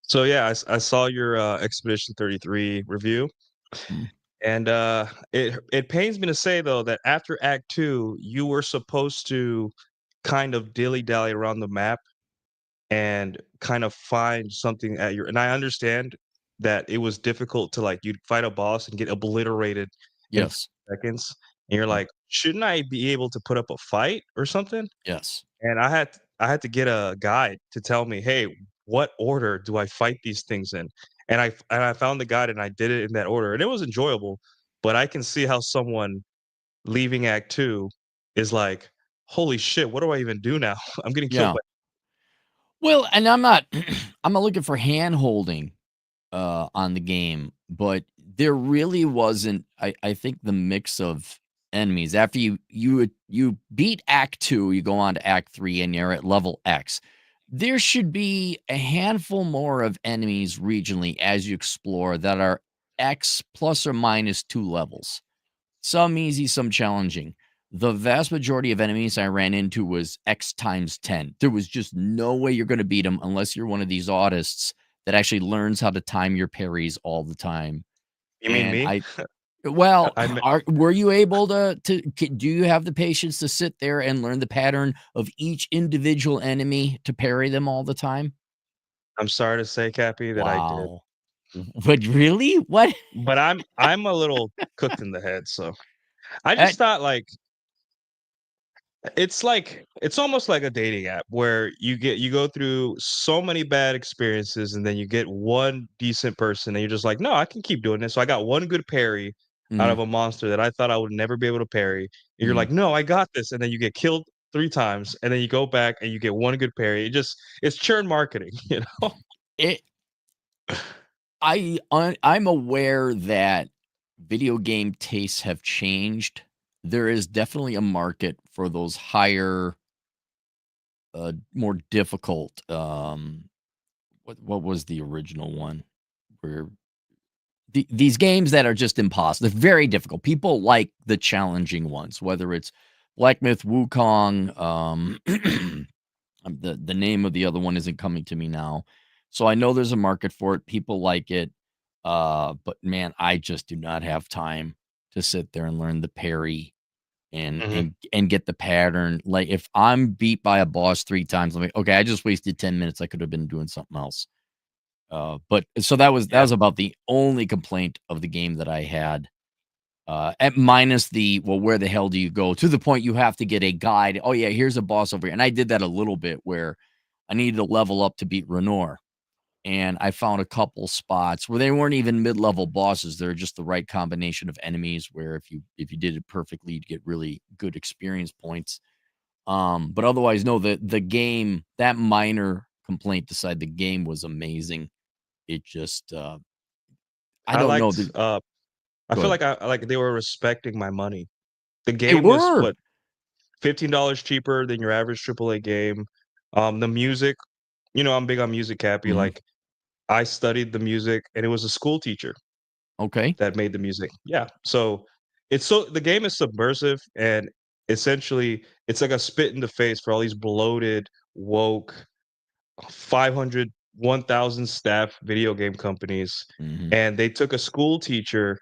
So yeah, I saw your Expedition 33 review, Mm. and it pains me to say though that after Act 2, you were supposed to kind of dilly dally around the map and kind of find something at your. And I understand that it was difficult to like you'd fight a boss and get obliterated in Yes. seconds, and you're Mm. like, shouldn't I be able to put up a fight or something? Yes. And I had to get a guide to tell me, "Hey, what order do I fight these things in?" And I found the guide and I did it in that order, and it was enjoyable, but I can see how someone leaving Act 2 is like, "Holy shit, what do I even do now? I'm getting killed Yeah. by." Well, and I'm not I'm not looking for hand holding on the game, but there really wasn't I think the mix of enemies after you beat Act 2, you go on to Act 3 and you're at level X. There should be a handful more of enemies regionally as you explore that are X plus or minus 2 levels. Some easy, some challenging. The vast majority of enemies I ran into was X times 10. There was just no way you're gonna beat them unless you're one of these autists that actually learns how to time your parries all the time. You mean And me? I well, I me were you able to do you have the patience to sit there and learn the pattern of each individual enemy to parry them all the time? I'm sorry to say, Cappy, that I did, Wow. But really? What? but I'm a little cooked in the head, so I That just thought, it's almost like a dating app where you go through so many bad experiences, and then you get one decent person, and you're just like, "No, I can keep doing this." So I got one good parry out mm, of a monster that I thought I would never be able to parry, and you're mm. like, "No, I got this," and then you get killed 3 times, and then you go back and you get one good parry. It's churn marketing, you know? It I'm aware that video game tastes have changed. There is definitely a market for those higher, more difficult, what was the original one? Where these games that are just impossible, they're very difficult. People like the challenging ones, whether it's Black Myth Wukong, the name of the other one isn't coming to me now. So I know there's a market for it. People like it. But man, I just do not have time to sit there and learn the parry and Mhm. and get the pattern. Like if I'm beat by a boss 3 times, I'm like, okay, I just wasted 10 minutes. I could have been doing something else. But so that Yeah. was about the only complaint of the game that I had. At minus the well, where the hell do you go? To the point you have to get a guide. Oh yeah, here's a boss over here. And I did that a little bit where I needed to level up to beat Renor. And I found a couple spots where they weren't even mid-level bosses. They're just the right combination of enemies where if you did it perfectly, you'd get really good experience points. But otherwise, no, the game, that minor complaint aside, the game was amazing. It just I I don't know. liked, I Go feel ahead. like they were respecting my money. The They game was, were. what, $15 cheaper than your average AAA game. The music, I'm big on music, Cappy, Mhm. like, I studied the music, and it was a school teacher Okay. that made the music. Yeah, so the game is subversive, and essentially, it's like a spit in the face for all these bloated, woke, 500, 1,000 staff video game companies, Mhm. and they took a school teacher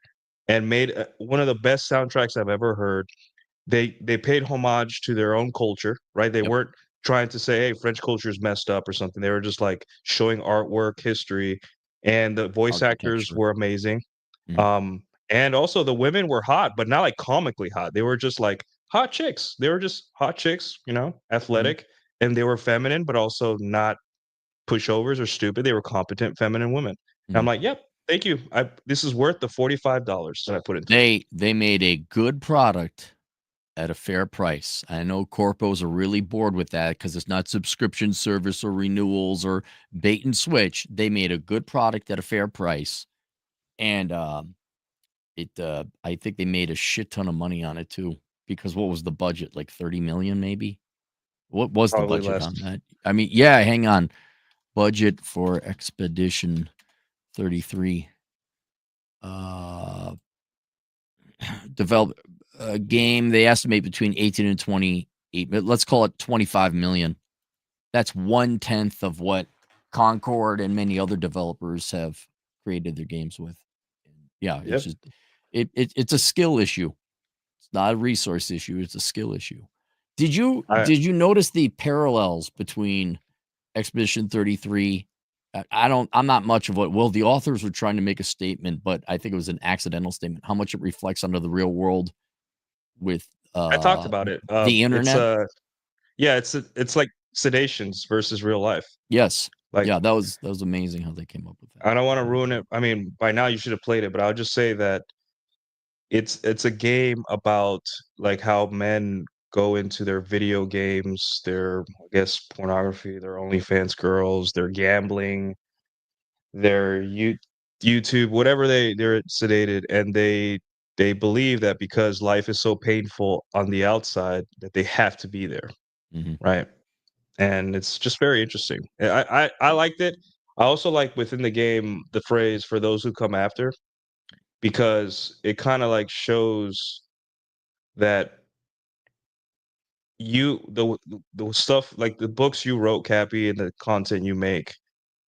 and made, one of the best soundtracks I've ever heard. They paid homage to their own culture, right? They Yep. weren't trying to say, "Hey, French culture is messed up," or something. They were just, like, showing artwork, history, and the voice actors Architecture. were amazing. Mm. Um, and also the women were hot, but not, like, comically hot. They were just, like, hot chicks. They were just hot chicks, Mhm. athletic, and they were feminine, but also not pushovers or stupid. They were competent feminine women. And I'm Mhm. like, "Yep, thank you. I This is worth the $45 that I put into it." They made a good product at a fair price. I know corpos are really bored with that because it's not subscription service or renewals or bait and switch. They made a good product at a fair price, and, I think they made a shit ton of money on it too, because what was the budget? Like 30,000,000 maybe? What was the Probably budget less. on that? I mean, yeah, hang on. Budget for Expedition 33. Uh, develop a game, they estimate between 18 and 28, but let's call it 25,000,000. That's 1/10 of what? Concord and many other developers have created their games with. Yeah, it's Yep. just it's a skill issue. It's not a resource issue, it's a skill issue. I Did you notice the parallels between Expedition 33? I'm not much of what well, the authors were trying to make a statement, but I think it was an accidental statement, how much it reflects onto the real world with, I talked about it. the It's internet. yeah, it's like sedations versus real life. Yes. Like Yeah, that was amazing how they came up with that. I don't want to ruin it. I mean, by now you should have played it, but I'll just say that it's a game about like how men go into their video games, their I guess pornography, their OnlyFans girls, their gambling, their YouTube, whatever they're sedated, and they believe that because life is so painful on the outside that they have to be there, Mhm. right? And it's just very interesting. I liked it. I also like within the game the phrase "for those who come after" because it kind of like shows that you the stuff like the books you wrote, Cappy, and the content you make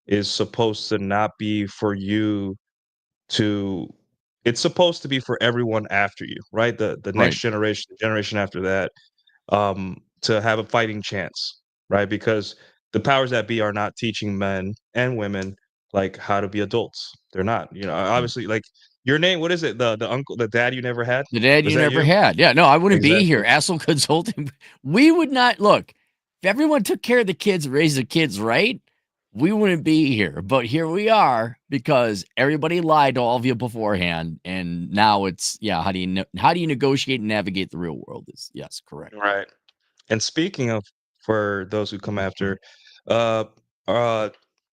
is supposed to not be for you to it's supposed to be for everyone after you, right? The next Right. generation, the generation after that, to have a fighting chance, right? Because the powers that be are not teaching men and women like how to be adults. They're not. You know, Mm. obviously, like your name. What is it? The uncle, the dad you never had. The dad Was you that never you? had. Yeah, no, I wouldn't be here. Exactly. Asshole consulting. We would not look. If everyone took care of the kids, raised the kids right, we wouldn't be here. But here we are because everybody lied to all of you beforehand, and now it's yeah. How do you negotiate and navigate the real world? Is yes, correct. Right. And speaking of for those who come after, uh, uh,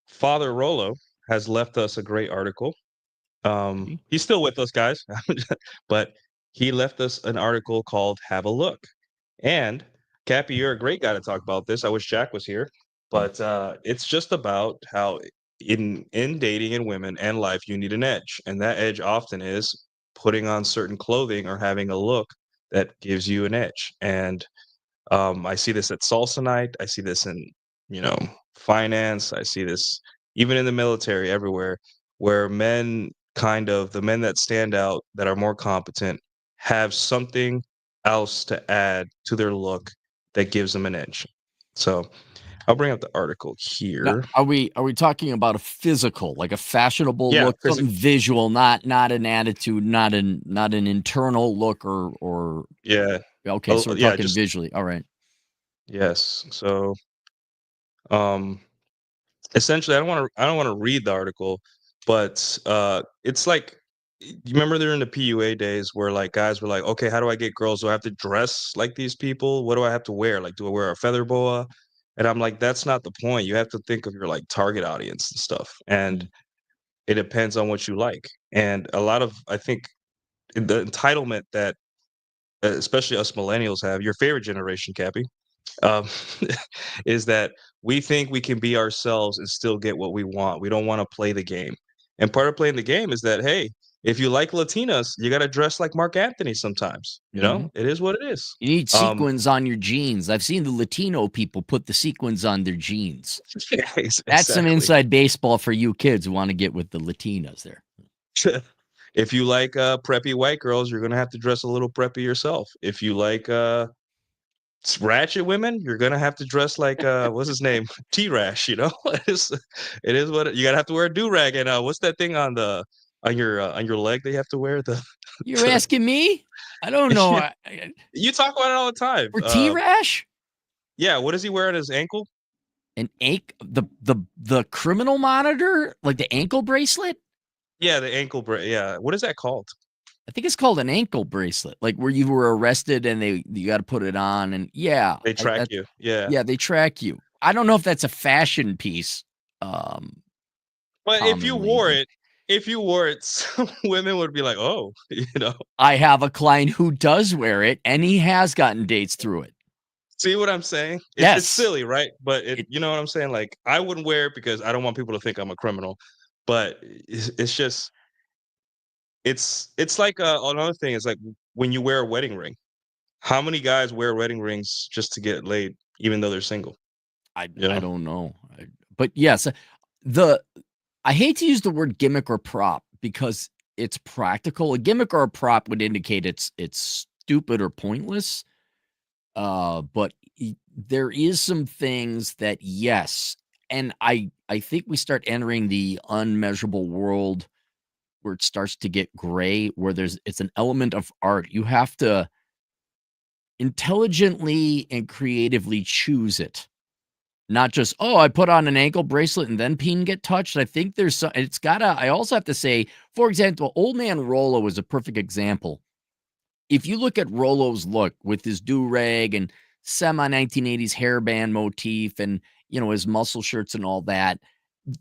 Father Rolo has left us a great article. See? He's still with us, guys, but he left us an article called "Have a Look." And Cappy, you're a great guy to talk about this. I wish Jack was here, Mm. but it's just about how in dating and women and life, you need an edge, and that edge often is putting on certain clothing or having a look that gives you an edge. And I see this at salsa night. I see this in, you know, finance. I see this even in the military, everywhere, where men kind of the men that stand out that are more competent have something else to add to their look that gives them an edge. So I'll bring up the article Now, here. are we talking about a physical, like a fashionable Yeah, look, something visual, not an attitude, not an internal look or yeah, okay, so we're yeah, talking just visually. All right. yes. So um, essentially, I don't wanna read the article, but, it's like you remember during the PUA days where, like, guys were like, "Okay, how do I get girls? Do I have to dress like these people? What do I have to wear? Like, do I wear a feather boa?" And I'm like, "That's not the point. You have to think of your, like, target audience and stuff, and Mhm, it depends on what you like." And a lot of I think the entitlement that, especially us millennials have your favorite generation, Cappy, um, is that we think we can be ourselves and still get what we want. We don't want to play the game. And part of playing the game is that, hey, if you like Latinas, you got to dress like Mark Anthony sometimes. You know, mhm. it is what it is. You need Um, sequins on your jeans. I've seen the Latino people put the sequins on their jeans. yeah, That's some exactly. inside baseball for you kids who wanna get with the Latinas there. If you like preppy white girls, you're gonna have to dress a little preppy yourself. If you like ratchet women, you're gonna have to dress like what's his name? T-Rash, you know? It is what you gotta have to wear a do-rag and what's that thing on your leg that you have to wear? The, You're the asking me? I don't know. yeah, you talk about it all the time. For T-Rash? Yeah, what does he wear on his ankle? An ankle the criminal monitor? Like the ankle bracelet? Yeah, the ankle yeah. What is that called? I think it's called an ankle bracelet, like where you were arrested and you got to put it on. And yeah, They track that you. Yeah. yeah, they track you. I don't know if that's a fashion piece, um, But commonly, but if you wore it, some women would be like, "Oh," you know. I have a client who does wear it, and he has gotten dates through it. See what I'm saying? It's Yes, silly, right? But it. you know what I'm saying? Like I wouldn't wear it because I don't want people to think I'm a criminal. But it's just it's like another thing is like when you wear a wedding ring. How many guys wear wedding rings just to get laid, even though they're single? You I know? don't know, but yes, the I hate to use the word gimmick or prop because it's practical. A gimmick or a prop would indicate it's stupid or pointless. But there is some things that yes, and I think we start entering the unmeasurable world where it starts to get gray, where it's an element of art. You have to intelligently and creatively choose it. Not just, oh, I put on an ankle bracelet and then peen get touched. I think there's some, it's gotta, I also have to say, for example, Old Man Rollo is a perfect example. If you look at Rollo's look with his do-rag and semi 1980s hairband motif and, his muscle shirts and all that,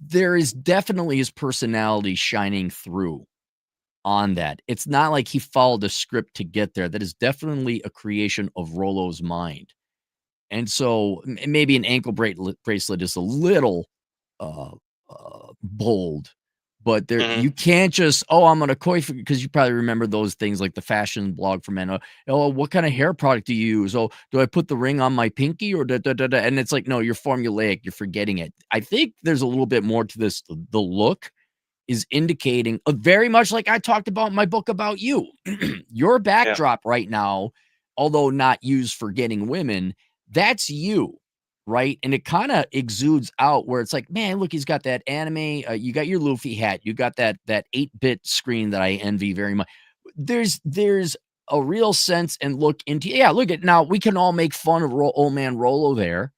there is definitely his personality shining through on that. It's not like he followed a script to get there. That is definitely a creation of Rollo's mind. And so maybe an ankle bracelet is a little uh, bold, but there Mhm. you can't just, oh, I'm gonna koi because you probably remember those things like the fashion blog for men. Oh, what kind of hair product do you use? Oh, do I put the ring on my pinky or da da da da? And it's like, no, you're formulaic, you're forgetting it. I think there's a little bit more to this. The look is indicating very much like I talked about in my book about you. Your Yeah. backdrop right now, although not used for getting women, that's you, right? And it kind of exudes out where it's like, man, look, he's got that anime. You got your Luffy hat. You got that 8-bit screen that I envy very much. There's a real sense and look into. Yeah, look at now. We can all make fun of old man Rolo there,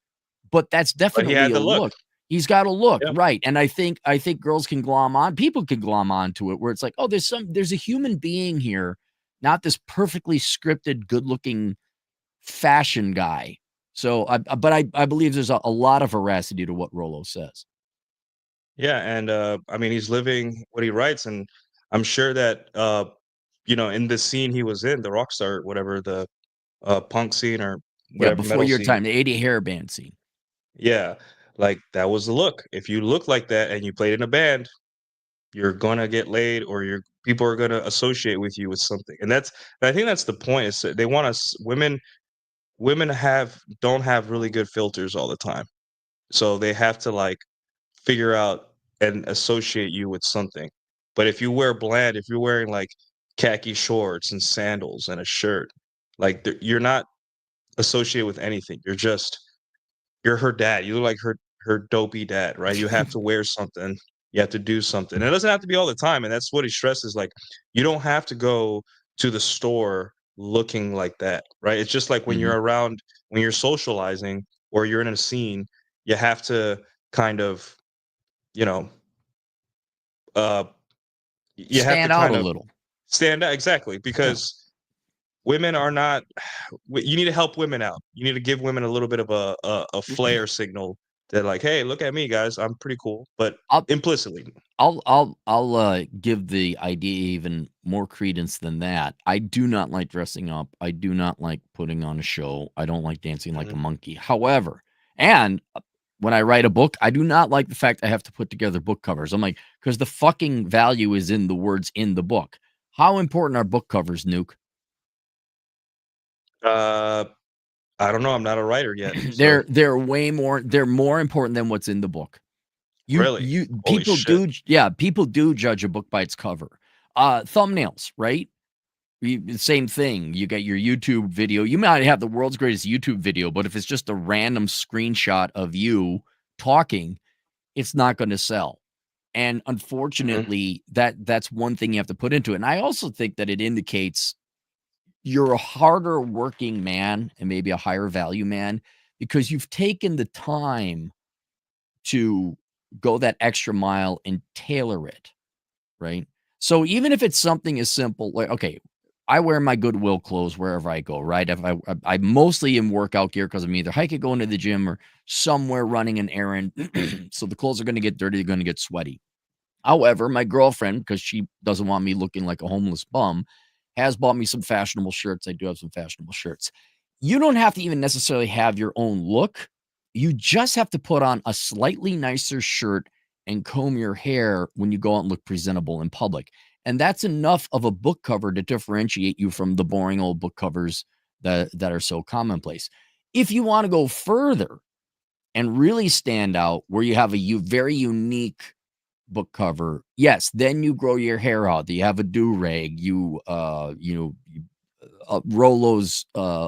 but that's But he definitely had a the look. look. He's got a look, Yeah. right? And I think girls can glom on, people can glom on to it where it's like, oh, there's a human being here, not this perfectly scripted, good-looking fashion guy. So, I believe there's a lot of veracity to what Rolo says. Yeah, and, I mean, he's living what he writes, and I'm sure that, in the scene he was in, the rock star, whatever, the, punk scene or Yeah, whatever, before metal your scene. time, the 80 hairband scene. Yeah, like, that was the look. If you look like that and you played in a band, you're gonna get laid or you're people are gonna associate with you with something, and I think that's the point, is that they want us women don't have really good filters all the time, so they have to, like, figure out and associate you with something. But if you wear bland, if you're wearing like khaki shorts and sandals and a shirt, like you're not associated with anything. You're her dad. You look like her dopey dad, right? You have to wear something. You have to do something. And it doesn't have to be all the time. And that's what he stresses. Like you don't have to go to the store looking like that, right? It's just like Mhm. when you're socializing or you're in a scene, you have to kind of, you know, uh you have to Stand out kind a of little. stand out exactly Yeah. because women are not you need to help women out. You need to give women a little bit of a flare signal that like, "Hey, look at me, guys. I'm pretty cool," but I'll implicitly. I'll give the idea even more credence than that. I do not like dressing up. I do not like putting on a show. I don't like dancing like a Mhm. monkey. However, and when I write a book, I do not like the fact I have to put together book covers. I'm like, because the fucking value is in the words in the book. How important are book covers, Nuke? Uh, I don't know, I'm not a writer yet, so They're more important than what's in the book. really? You Holy people shit. do yeah, people do judge a book by its cover. Thumbnails, right? Same thing. You got your YouTube video. You might have the world's greatest YouTube video, but if it's just a random screenshot of you talking, it's not going to sell. And Mhm. unfortunately, that's one thing you have to put into it. And I also think that it indicates you're a harder working man and maybe a higher value man because you've taken the time to go that extra mile and tailor it, right? So even if it's something as simple like, okay, I wear my Goodwill clothes wherever I go, right? If I mostly in workout gear because I'm either hiking, going to the gym, or somewhere running an errand. So the clothes are going to get dirty, they're going to get sweaty. However, my girlfriend, because she doesn't want me looking like a homeless bum, has bought me some fashionable shirts. I do have some fashionable shirts. You don't have to even necessarily have your own look. You just have to put on a slightly nicer shirt and comb your hair when you go out and look presentable in public. And that's enough of a book cover to differentiate you from the boring old book covers that are so commonplace. If you want to go further, and really stand out where you have a very unique book cover, yes, then you grow your hair out. You have a do-rag, Rolo's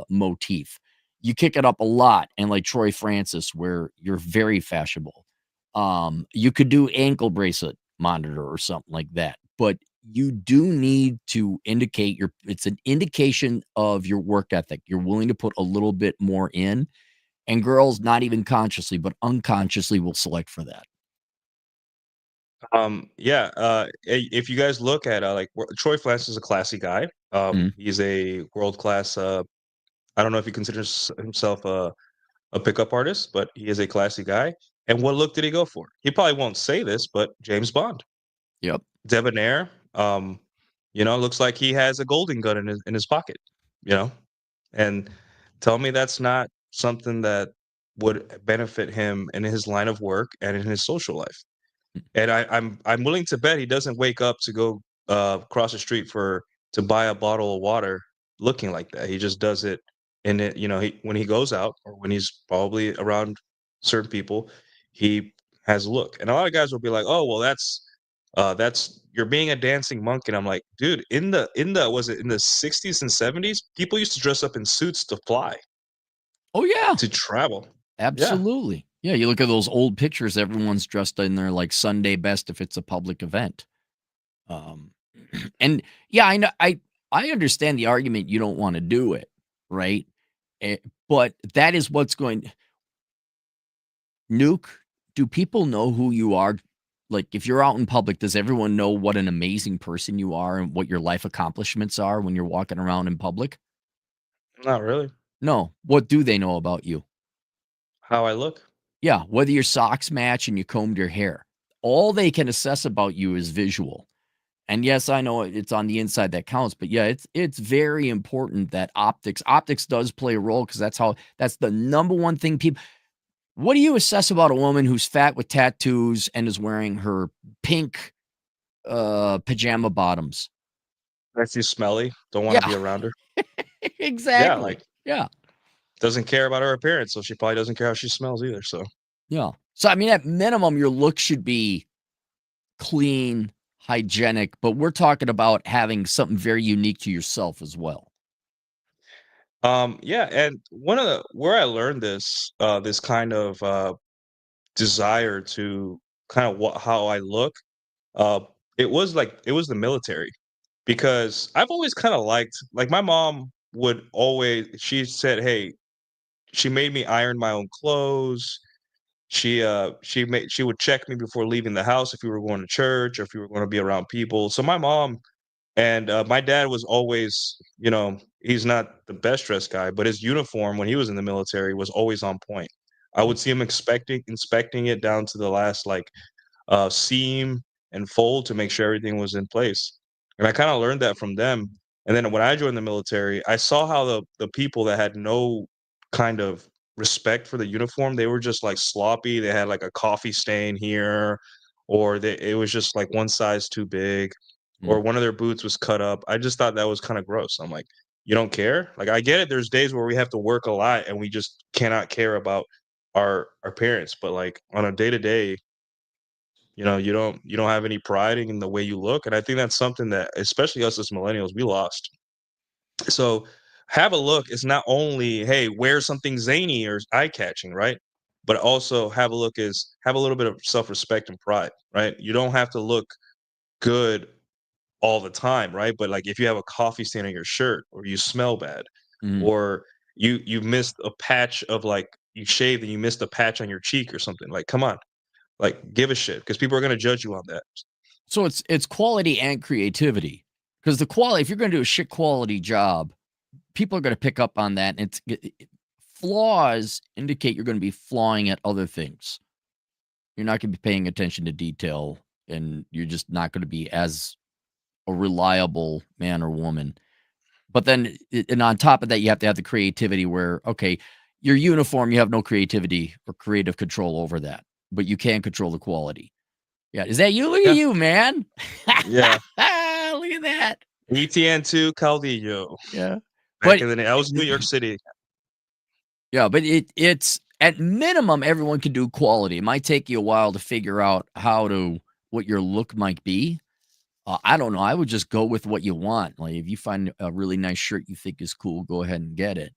motif. You kick it up a lot, and like Troy Francis, where you're very fashionable. You could do ankle bracelet monitor or something like that, but you do need to indicate it's an indication of your work ethic. You're willing to put a little bit more in, and girls, not even consciously, but unconsciously will select for that. Yeah, if you guys look at, like, Troy Francis is a classy guy. Mhm. He's a world-class, I don't know if he considers himself a pickup artist, but he is a classy guy. And what look did he go for? He probably won't say this, but James Bond, Yep. debonair. Looks like he has a golden gun in his pocket. You know, and tell me that's not something that would benefit him in his line of work and in his social life. And I'm willing to bet he doesn't wake up to go, cross the street to buy a bottle of water looking like that. He just does it in it, when he goes out or when he's probably around certain people, he has a look. And a lot of guys will be like, "Oh, well, that's you're being a dancing monk." And I'm like, "Dude, in the was it in the 60s and 70s, people used to dress up in suits to fly, Oh, yeah. to travel." Yeah. Absolutely. Yeah, you look at those old pictures, everyone's dressed in their, like, Sunday best if it's a public event. Um, and yeah, I understand the argument you don't wanna do it, right? Eh, but that is what's going Nuke, do people know who you are? Like, if you're out in public, does everyone know what an amazing person you are and what your life accomplishments are when you're walking around in public? Not really. No. What do they know about you? How I look. Yeah, whether your socks match and you combed your hair. All they can assess about you is visual. And yes, I know it's on the inside that counts, but yeah, it's very important that optics does play a role because that's the number one thing people. What do you assess about a woman who's fat with tattoos and is wearing her pink pajama bottoms? If she's smelly, don't wanna Yeah, be around her. Yeah, exactly. like, Yeah, doesn't care about her appearance, so she probably doesn't care how she smells either, so yeah. So I mean, at minimum, your look should be clean, hygienic, but we're talking about having something very unique to yourself as well. yeah, and one of the where I learned this kind of, desire to kinda how I look, uh, it was the military, because I've always kinda like, my mom would always she said, "Hey," she made me iron my own clothes. She would check me before leaving the house if we were going to church or if we were gonna be around people. So my mom and, my dad was always, he's not the best dressed guy, but his uniform when he was in the military was always on point. I Mm, would see him inspecting it down to the last, like, seam and fold to make sure everything was in place. And I kind of learned that from them. And then when I joined the military, I saw how the people that had no kind of respect for the uniform, they were just like sloppy. They had like a coffee stain here, or it was just like one size too big, mm. or one of their boots was cut up. I just thought that was kind of gross. I'm like, you don't care? Like I get it. There's days where we have to work a lot and we just cannot care about our parents, but like on a day to day, you don't have any pride in the way you look, and I think that's something that, especially us as millennials, we lost. So, have a look is not only, "Hey, wear something zany or eye-catching," right? But also have a look is have a little bit of self-respect and pride, right? You don't have to look good all the time, right? But, like, if you have a coffee stain on your shirt or you smell bad Mhm. or you missed a patch of, like you shaved and you missed a patch on your cheek or something, like, come on, like, give a shit because people are gonna judge you on that. So it's quality and creativity, because the quality if you're gonna do a shit quality job, people are gonna pick up on that, and flaws indicate you're gonna be flawing at other things. You're not gonna be paying attention to detail, and you're just not gonna be as a reliable man or woman. But then and on top of that, you have to have the creativity where, okay, your uniform, you have no creativity or creative control over that, but you can control the quality. Yeah, is that you? Look at Yeah, you, man. yeah. Look at that. ETN2 Caldillo. Yeah. Back But in the day, I was in New York City. yeah, but it's At minimum, everyone can do quality. It might take you a while to figure out what your look might be. I don't know. I would just go with what you want. Like if you find a really nice shirt you think is cool, go ahead and get it.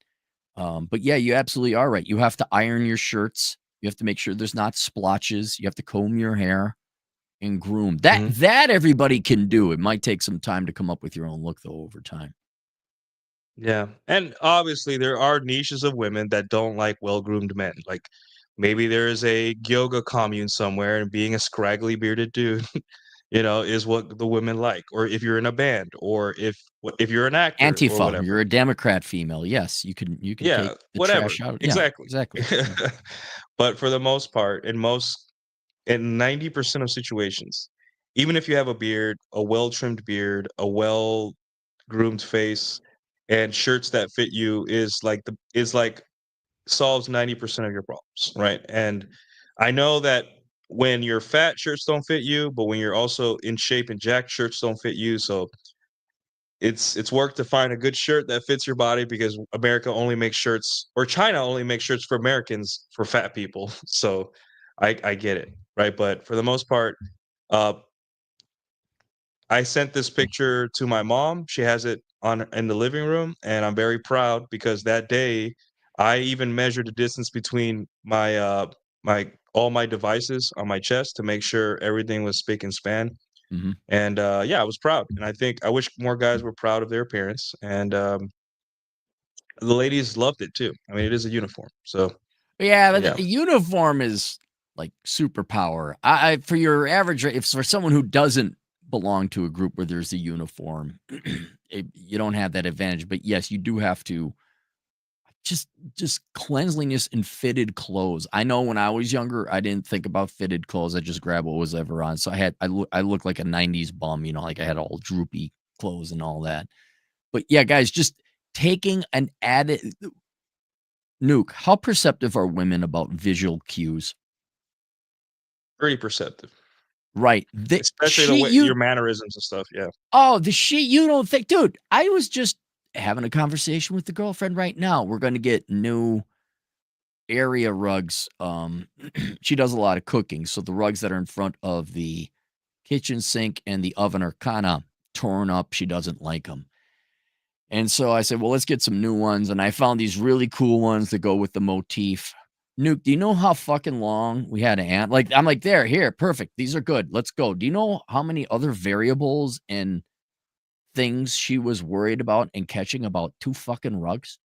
But yeah, you absolutely are right. You have to iron your shirts. You have to make sure there's not splotches. You have to comb your hair and groom. Mhm. That everybody can do. It might take some time to come up with your own look though over time. Yeah, and obviously there are niches of women that don't like well-groomed men. Like maybe there is a yoga commune somewhere, and being a scraggly bearded dude, is what the women like. Or if you're in a band, or if you're an actor or Antifa, whatever. you're a Democrat female. Yes, you can Yeah, take the whatever. trash out. Yeah, Exactly. exactly. Yeah. But for the most part, in 90% of situations, even if you have a beard, a well-trimmed beard, a well-groomed face, and shirts that fit you is like solves 90% of your problems, right? And I know that when you're fat, shirts don't fit you, but when you're also in shape and jacked, shirts don't fit you. So it's work to find a good shirt that fits your body because America only makes shirts, or China only makes shirts for Americans for fat people. So I get it, right? But for the most part, uh, I sent this picture to my mom. She has it on in the living room, and I'm very proud because that day I even measured the distance between my all my devices on my chest to make sure everything was spick and span. Mhm. And yeah, I was proud. And I wish more guys were proud of their appearance. And the ladies loved it too. I mean, it is a uniform. Yeah, So but yeah. the uniform is like superpower. I for your average, if for someone who doesn't belong to a group where there's a uniform, you don't have that advantage. But yes, you do have to just cleanliness and fitted clothes. I know when I was younger, I didn't think about fitted clothes. I just grabbed what was ever on. So I looked like a 90s bum, like I had all droopy clothes and all that. But yeah, guys, just taking an added Nuke, how perceptive are women about visual cues? Pretty perceptive. Right. The Especially the shit way you your mannerisms and stuff. Yeah. the shit you don't think, dude. I was just having a conversation with the girlfriend right now. We're gonna get new area rugs. She does a lot of cooking, so the rugs that are in front of the kitchen sink and the oven are kind of torn up. She doesn't like them. And so I said, well, let's get some new ones. And I found these really cool ones that go with the motif. Nuke, do you know how fucking long we had to like, I'm like, there, here, perfect. These are good. Let's go. Do you know how many other variables and things she was worried about and catching about 2 fucking rugs?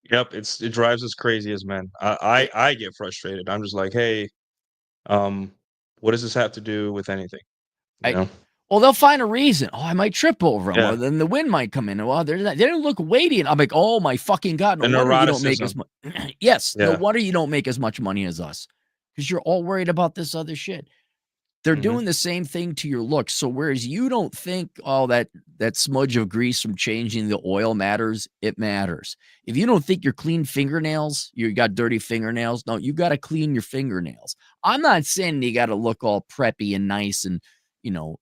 Yep. It drives us crazy as men. I get frustrated. I'm just like, hey, um, what does this have to do with anything? You I know? Well, they'll find a reason. "Oh, I might trip over them, or Yeah. then the wind might come in. Well, they don't look weighty." And I'm like, "Oh my fucking god, no The wonder you don't make neuroticism. as much." Yes, no Yeah. wonder you don't make as much money as us, because 'cause you're all worried about this other shit. They're Mhm. doing the same thing to your looks. So whereas you don't think, "Oh, that smudge of grease from changing the oil matters," it matters. If you don't think your clean fingernails, you got dirty fingernails, no, you gotta clean your fingernails. I'm not saying you gotta look all preppy and nice and,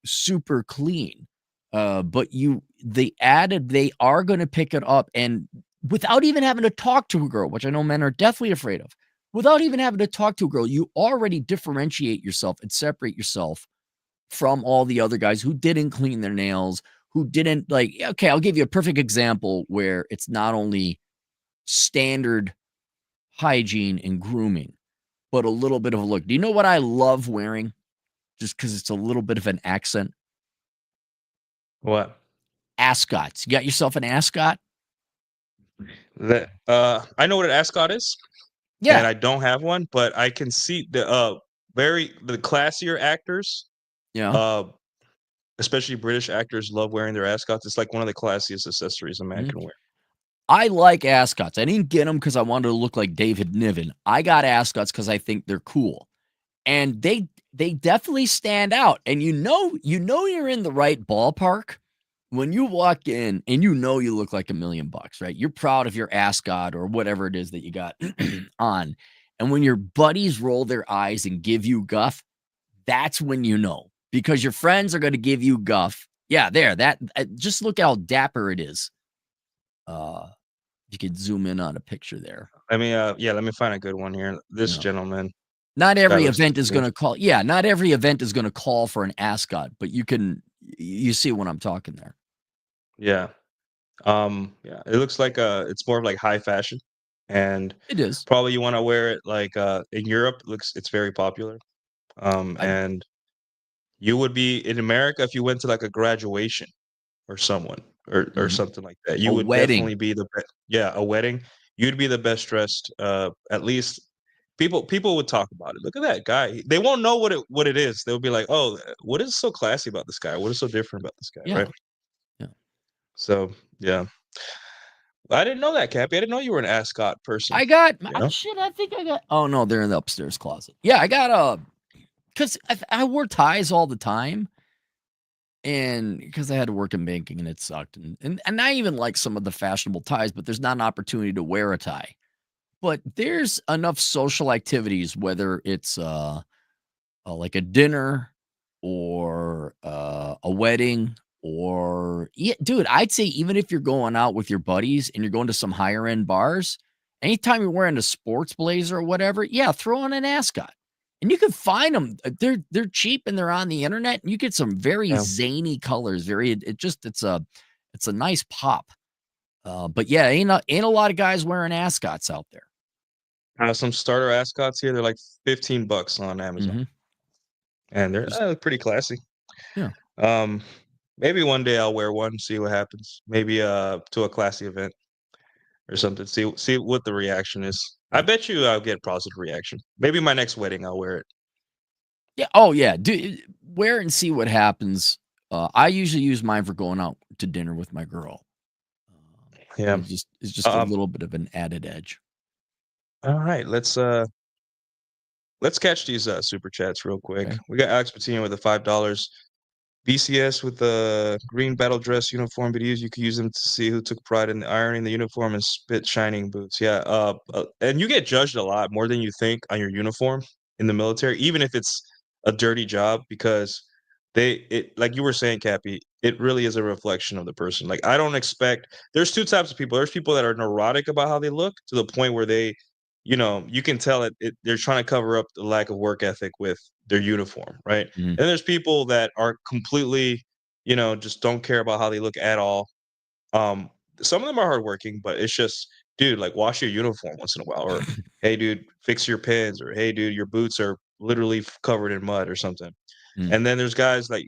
super clean. But they are gonna pick it up and without even having to talk to a girl, which I know men are definitely afraid of. Without even having to talk to a girl, you already differentiate yourself and separate yourself from all the other guys who didn't clean their nails, who didn't like okay, I'll give you a perfect example where it's not only standard hygiene and grooming, but a little bit of a look. Do you know what I love wearing just because it's a little bit of an accent? What? Ascots. You got yourself an ascot? I know what an ascot is, and Yeah. I don't have one, but I can see the classier actors, Yeah. uh, especially British actors, love wearing their ascots. It's like one of the classiest accessories a man Mhm. can wear. I like ascots. I didn't get them because I wanted to look like David Niven. I got ascots because I think they're cool. And they definitely stand out, and you're in the right ballpark when you walk in and you look like $1,000,000, right? You're proud of your ascot or whatever it is that you got on, and when your buddies roll their eyes and give you guff, that's when you know, because your friends are gonna give you guff. Yeah, there, that just look how dapper it is. Uh You could zoom in on a picture there. Let me find a good one here. This Yeah. gentleman, Not this guy every looks event is good. gonna call yeah, not every event is gonna call for an ascot, but you see what I'm talking there. Yeah. Yeah, it looks like, it's more of like high fashion, and It is. probably you wanna wear it like, in Europe, it's very popular, I and you would be in America if you went to like a graduation or someone or mhm. something like that. A You would wedding. definitely be yeah, a wedding. You'd be the best dressed, at least people would talk about it. "Look at that guy." They won't know what it is. They'll be like, "Oh, what is so classy about this guy? What is so different about this guy?" Yeah, Right? yeah. So, yeah. I didn't know that, Cappy. I didn't know you were an ascot person, I got you know? shit, I think I got oh, no, they're in the upstairs closet. Yeah, I got a 'cause I wore ties all the time, and because I had to work in banking and it sucked, and I even like some of the fashionable ties, but there's not an opportunity to wear a tie. But there's enough social activities, whether it's, like a dinner or, a wedding or yeah, dude, I'd say even if you're going out with your buddies and you're going to some higher end bars, anytime you're wearing a sports blazer or whatever, yeah, throw on an ascot. And you can find them. They're cheap and they're on the internet, and you get some very Yeah. zany colors. Very it's a nice pop. But yeah, ain't a lot of guys wearing ascots out there. Some starter ascots here, they're like 15 bucks on Amazon, Mhm. and they're, Just pretty classy. yeah. Um, maybe one day I'll wear one, see what happens. Maybe, to a classy event or something, see what the reaction is. I Yeah. bet you I'll get positive reaction. Maybe my next wedding, I'll wear it. Yeah. Oh, yeah. Do wear it and see what happens. I usually use mine for going out to dinner with my girl. Yeah. It's just a Um, little bit of an added edge. alright, let's catch these, super chats real quick. Okay. We got Alex Patino with the $5. BCS with the green battle dress uniform videos, you could use them to see who took pride in the ironing the uniform and spit shining boots. Yeah, and you get judged a lot more than you think on your uniform in the military, even if it's a dirty job, because like you were saying, Cappy, it really is a reflection of the person. Like I don't expect there's two types of people. There's people that are neurotic about how they look to the point where you can tell they're trying to cover up the lack of work ethic with their uniform, right? Mhm. And there's people that are completely, just don't care about how they look at all. Um, some of them are hardworking, but it's just, dude, like wash your uniform once in a while, or hey, dude, fix your pins, or hey, dude, your boots are literally covered in mud or something. Mm. And then there's guys like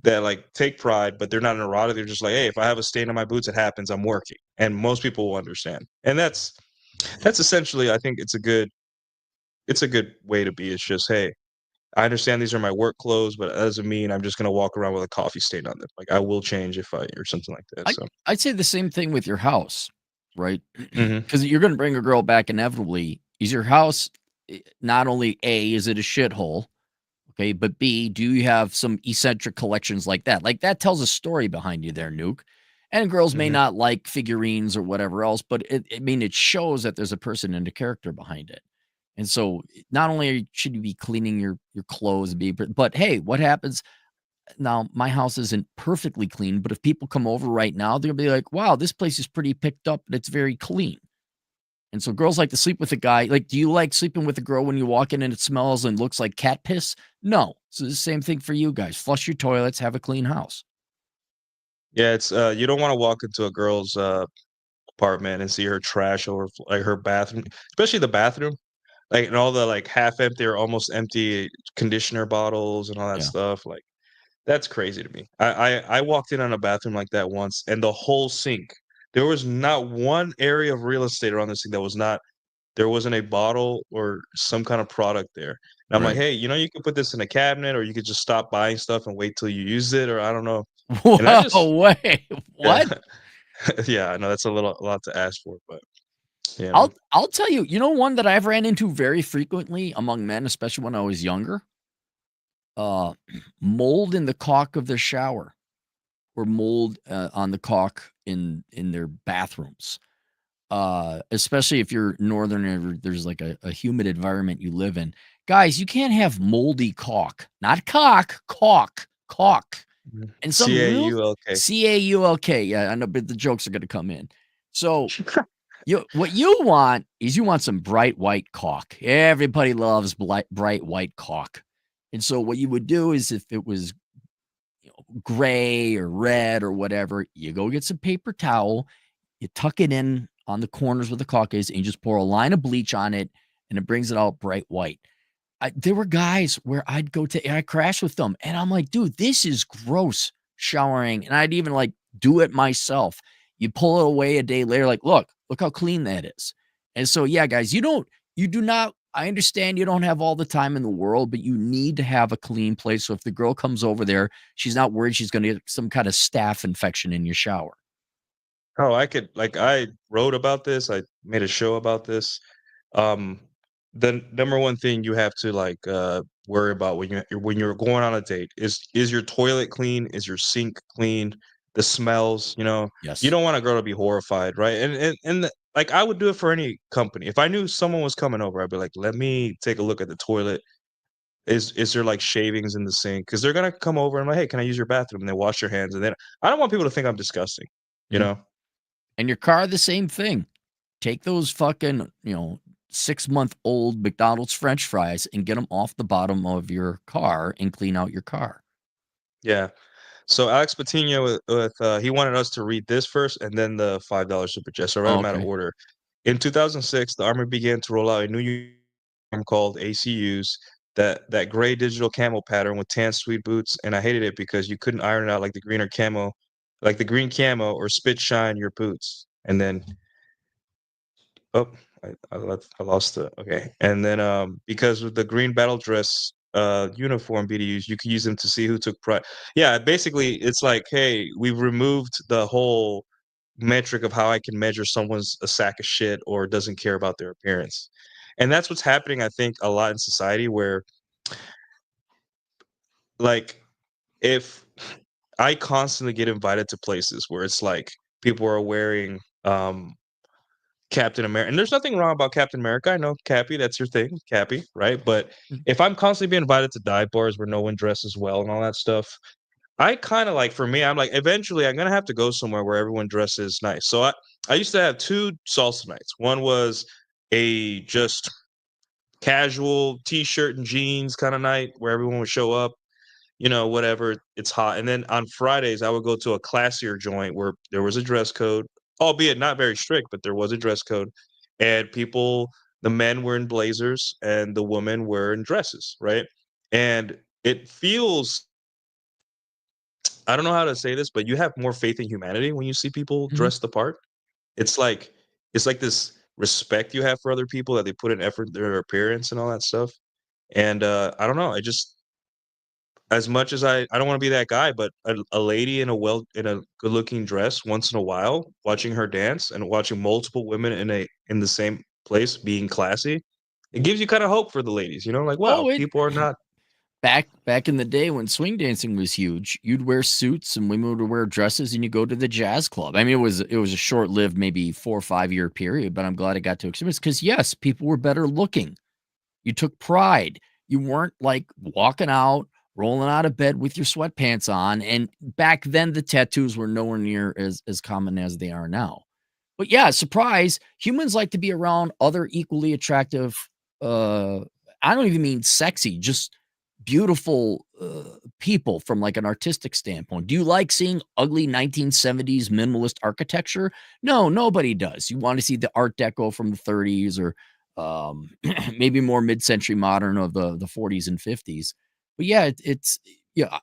that like take pride, but they're not neurotic. They're just like, hey, if I have a stain on my boots, it happens. I'm working, and most people will understand. And that's essentially, I think it's a good way to be. It's just, hey, I understand these are my work clothes, but that doesn't mean I'm just gonna walk around with a coffee stain on them. Like I will change if I or something like that. I So, I'd say the same thing with your house, right? mhm, Because you're gonna bring a girl back inevitably. Is your house not only A, is it a shithole? Okay, but B, do you have some eccentric collections like that? Like that tells a story behind you there, Nuke. And girls may mhm. not like figurines or whatever else, but it shows that there's a person and a character behind it. And so, not only should you be cleaning your clothes, but hey, what happens now? My house isn't perfectly clean, but if people come over right now, they'll be like, "Wow, this place is pretty picked up, and it's very clean." And so girls like to sleep with a guy. Like, do you like sleeping with a girl when you walk in and it smells and looks like cat piss? No. So the same thing for you guys. Flush your toilets, have a clean house. Yeah, it's you don't want to walk into a girl's apartment and see her trash over like her bathroom, especially the bathroom, like and all the like half empty or almost empty conditioner bottles and all that Yeah. stuff. Like that's crazy to me. I walked in on a bathroom like that once, and the whole sink. There was not one area of real estate around this thing that was not. There wasn't a bottle or some kind of product there. And I'm like, Right. hey, you could put this in a cabinet, or you could just stop buying stuff and wait till you use it, or I don't know. And I just, Whoa, wait. yeah, What? yeah, I know that's a lot to ask for, but yeah, man. I'll tell you, one that I've ran into very frequently among men, especially when I was younger? Uh Mold in the caulk of their shower or mold on the caulk in their bathrooms. Especially if you're northern or there's like a humid environment you live in. Guys, you can't have moldy caulk, not cock, caulk, caulk. Mhm. And some real CAULK. caulk. Yeah, I know, but the jokes are gonna come in. So What you want is you want some bright white caulk. Everybody loves bright white caulk. And so what you would do is if it was gray or red or whatever, you go get some paper towel, you tuck it in on the corners where the caulk is, and you just pour a line of bleach on it, and it brings it out bright white. There were guys where I crash with them, and I'm like, dude, this is gross showering. And I'd even like do it myself. You pull it away a day later, like, look how clean that is. And so, yeah, guys, you do not, I understand you don't have all the time in the world, but you need to have a clean place. So if the girl comes over there, she's not worried she's going to get some kind of staph infection in your shower. Oh, I could like I wrote about this. I made a show about this. Um, the number one thing you have to worry about when you're going on a date is your toilet clean? Is your sink clean? The smells, you Yes. don't want a girl to be horrified, right? Like I would do it for any company. If I knew someone was coming over, I'd be like, let me take a look at the toilet. Is there like shavings in the sink? Because they're gonna come over and I'm like, hey, can I use your bathroom? And they wash their hands, and then I don't want people to think I'm disgusting, you Mhm. know? And your car, the same thing. Take those fucking, 6-month-old McDonald's French fries and get them off the bottom of your car and clean out your car. Yeah. So Alex Patino he wanted us to read this first and then the $5 super chat. So I read Oh, them out of okay. order. In 2006, the Army began to roll out a new uniform called ACUs, that gray digital camo pattern with tan tweed boots, and I hated it because you couldn't iron it out like the green camo or spit shine your boots. And then oh, I lost it. Okay. And then because with the green battle dress uniform BDUs, you can use them to see who took pride. Yeah, basically it's like, hey, we've removed the whole metric of how I can measure someone's a sack of shit or doesn't care about their appearance. And that's what's happening, I think, a lot in society where like if I constantly get invited to places where it's like people are wearing Captain America, and there's nothing wrong about Captain America. I know Cappy, that's your thing, Cappy, right? But Mm. if I'm constantly being invited to dive bars where no one dresses well and all that stuff, I kind of like for me, I'm like eventually I'm gonna have to go somewhere where everyone dresses nice. So I used to have two salsa nights. One was a just casual t-shirt and jeans kind of night where everyone would show up, whatever, it's hot. And then on Fridays, I would go to a classier joint where there was a dress code, albeit not very strict, but there was a dress code. And the men were in blazers and the women were in dresses, right? And it feels, I don't know how to say this, but you have more faith in humanity when you see people Mhm. dress the part. It's like it's like this respect you have for other people that they put in effort in their appearance and all that stuff. And I don't know, I just as much as I don't wanna be that guy, but a lady in a good-looking dress once in a while, watching her dance and watching multiple women in the same place being classy, it gives you kinda hope for the ladies, like, wow, Oh, it people are not. back in the day when swing dancing was huge, you'd wear suits and women would wear dresses and you go to the jazz club. I mean, it was a short-lived, maybe 4 or 5-year period, but I'm glad I got to experience because yes, people were better looking. You took pride. You weren't like walking out, rolling out of bed with your sweatpants on. And back then, the tattoos were nowhere near as common as they are now. But yeah, surprise, humans like to be around other equally attractive, uh, I don't even mean sexy, just beautiful people from like an artistic standpoint. Do you like seeing ugly 1970s minimalist architecture? No, nobody does. You want to see the Art Deco from the 30s or um, maybe more mid-century modern of the 40s and 50s. But yeah, it's yeah.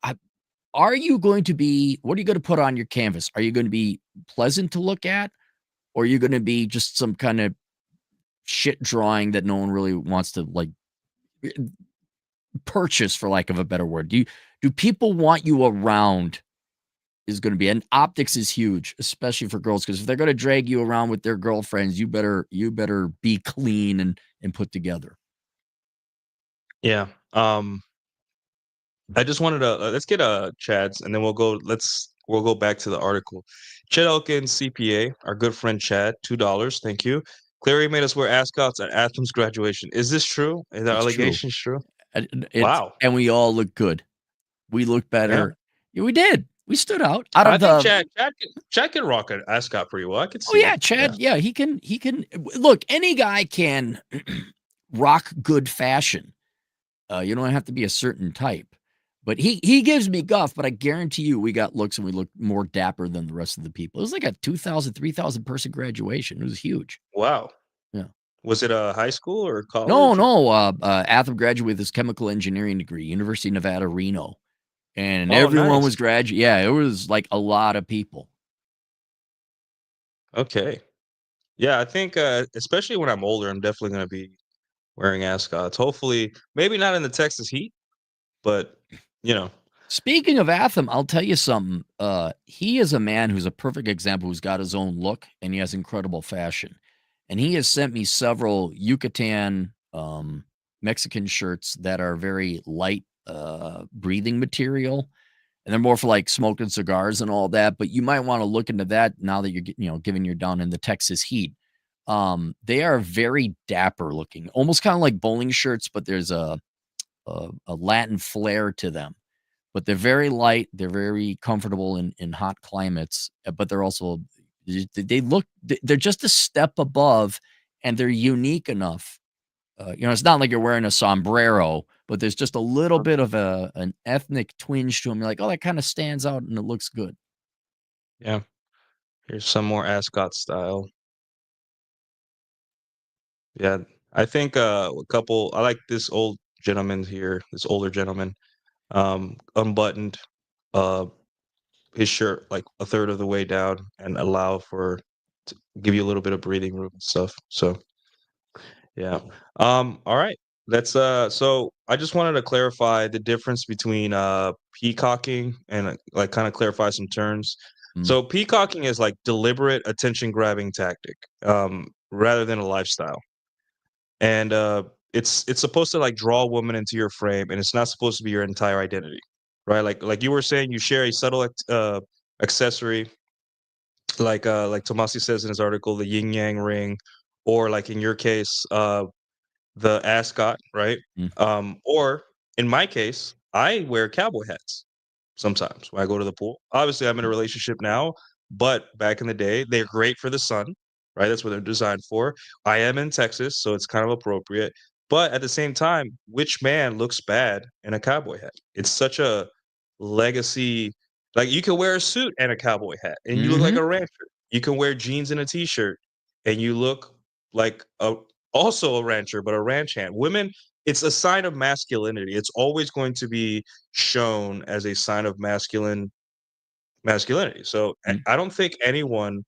Are you going to be? What are you going to put on your canvas? Are you going to be pleasant to look at? Or are you gonna be just some kind of shit drawing that no one really wants to, like, eh, purchase, for lack of a better word? Do people want you around is gonna be and optics is huge, especially for girls, because if they're gonna drag you around with their girlfriends, you better be clean and put together. Yeah, I just wanted to let's get, Chad's, and then we'll go back to the article. Chad Elkins, CPA, our good friend Chad, $2, thank you. Clary made us wear ascots at Athens graduation. Is this true? Is the It's true. allegations true? And it's Wow. and we all look good. We look Yeah. better. Yeah, we did. We stood out I of think the Chad can rock an ascot pretty well. I could Oh see yeah, it. Yeah. Chad. Yeah, he can look, any guy can rock good fashion. You don't have to be a certain type. But he gives me guff, but I guarantee you we got looks and we look more dapper than the rest of the people. It was like a 2,000, 3,000 person graduation. It was huge. Wow. Yeah. Was it a high school or No, college or? no. Atham graduated with his chemical engineering degree, University of Nevada, Reno. And Oh, everyone was nice. graduate. Yeah, it was like a lot of people. Okay. Yeah, I think, especially when I'm older, I'm definitely gonna be wearing ascots. Hopefully, maybe not in the Texas heat, but, you know. Speaking of Atham, I'll tell you something. He is a man who's a perfect example who's got his own look and he has incredible fashion. And he has sent me several Yucatan Mexican shirts that are very light breathing material. And they're more for like smoking cigars and all that. But you might want to look into that now that given you're down in the Texas heat. They are very dapper looking, almost kind of like bowling shirts, but there's a Latin flair to them, but they're very light. They're very comfortable in hot climates, but they're also they're just a step above, and they're unique enough. It's not like you're wearing a sombrero, but there's just a little bit of an ethnic twinge to them. You're like, oh, that kind of stands out and it looks good. Yeah, here's some more ascot style. Yeah, I think, a couple I like this old gentleman here, this older gentleman, unbuttoned, uh, his shirt, like, a third of the way down and allow for to give you a little bit of breathing room and stuff, so, yeah. Alright, so I just wanted to clarify the difference between, peacocking and, like, kinda clarify some terms. Mm, So, peacocking is, like, deliberate attention-grabbing tactic, rather than a lifestyle. And it's supposed to like draw a woman into your frame, and it's not supposed to be your entire identity, right? Like you were saying, you share a subtle accessory, like Tomasi says in his article, the yin yang ring, or like in your case, the ascot, right? mm, Or in my case, I wear cowboy hats sometimes when I go to the pool. Obviously, I'm in a mm, relationship now, but back in the day, they're great for the sun, right? That's what they're designed for. I am in Texas, so it's kind of appropriate. But at the same time, which man looks bad in a cowboy hat? It's such a legacy. Like you can wear a suit and a cowboy hat, and you look like mhm, a rancher. You can wear jeans and a t-shirt, and you look like a also a rancher, but a ranch hand. Women, it's a sign of masculinity. It's always going to be shown as a sign of masculinity. So mm. I don't think anyone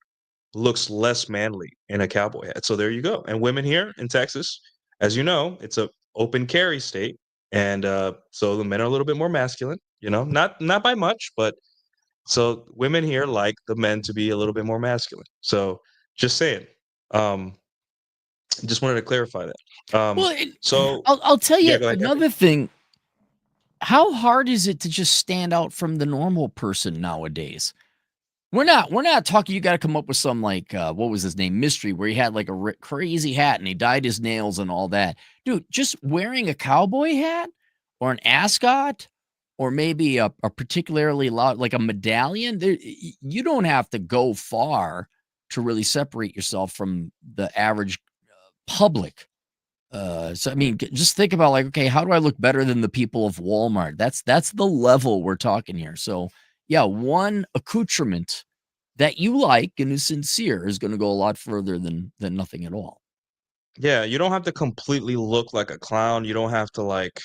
looks less manly in a cowboy hat. So there you go. And women here in Texas, as you know, it's a open carry state, and so the men are a little bit more masculine. Not by much, but so women here like the men to be a little bit more masculine. So just saying. Um, just wanted to clarify that. Well, So I'll tell yeah, you go ahead. another thing. How hard is it to just stand out from the normal person nowadays? We're not talking you gotta come up with some, like, what was his name? Mystery, where he had, like, a crazy hat and he dyed his nails and all that. Dude, just wearing a cowboy hat or an ascot or maybe a particularly loud like a medallion, you don't have to go far to really separate yourself from the average public. So I mean, just think about like, okay, how do I look better than the people of Walmart? That's the level we're talking here. So yeah, one accoutrement that you like and is sincere is going to go a lot further than nothing at all. Yeah, you don't have to completely look like a clown. You don't have to like,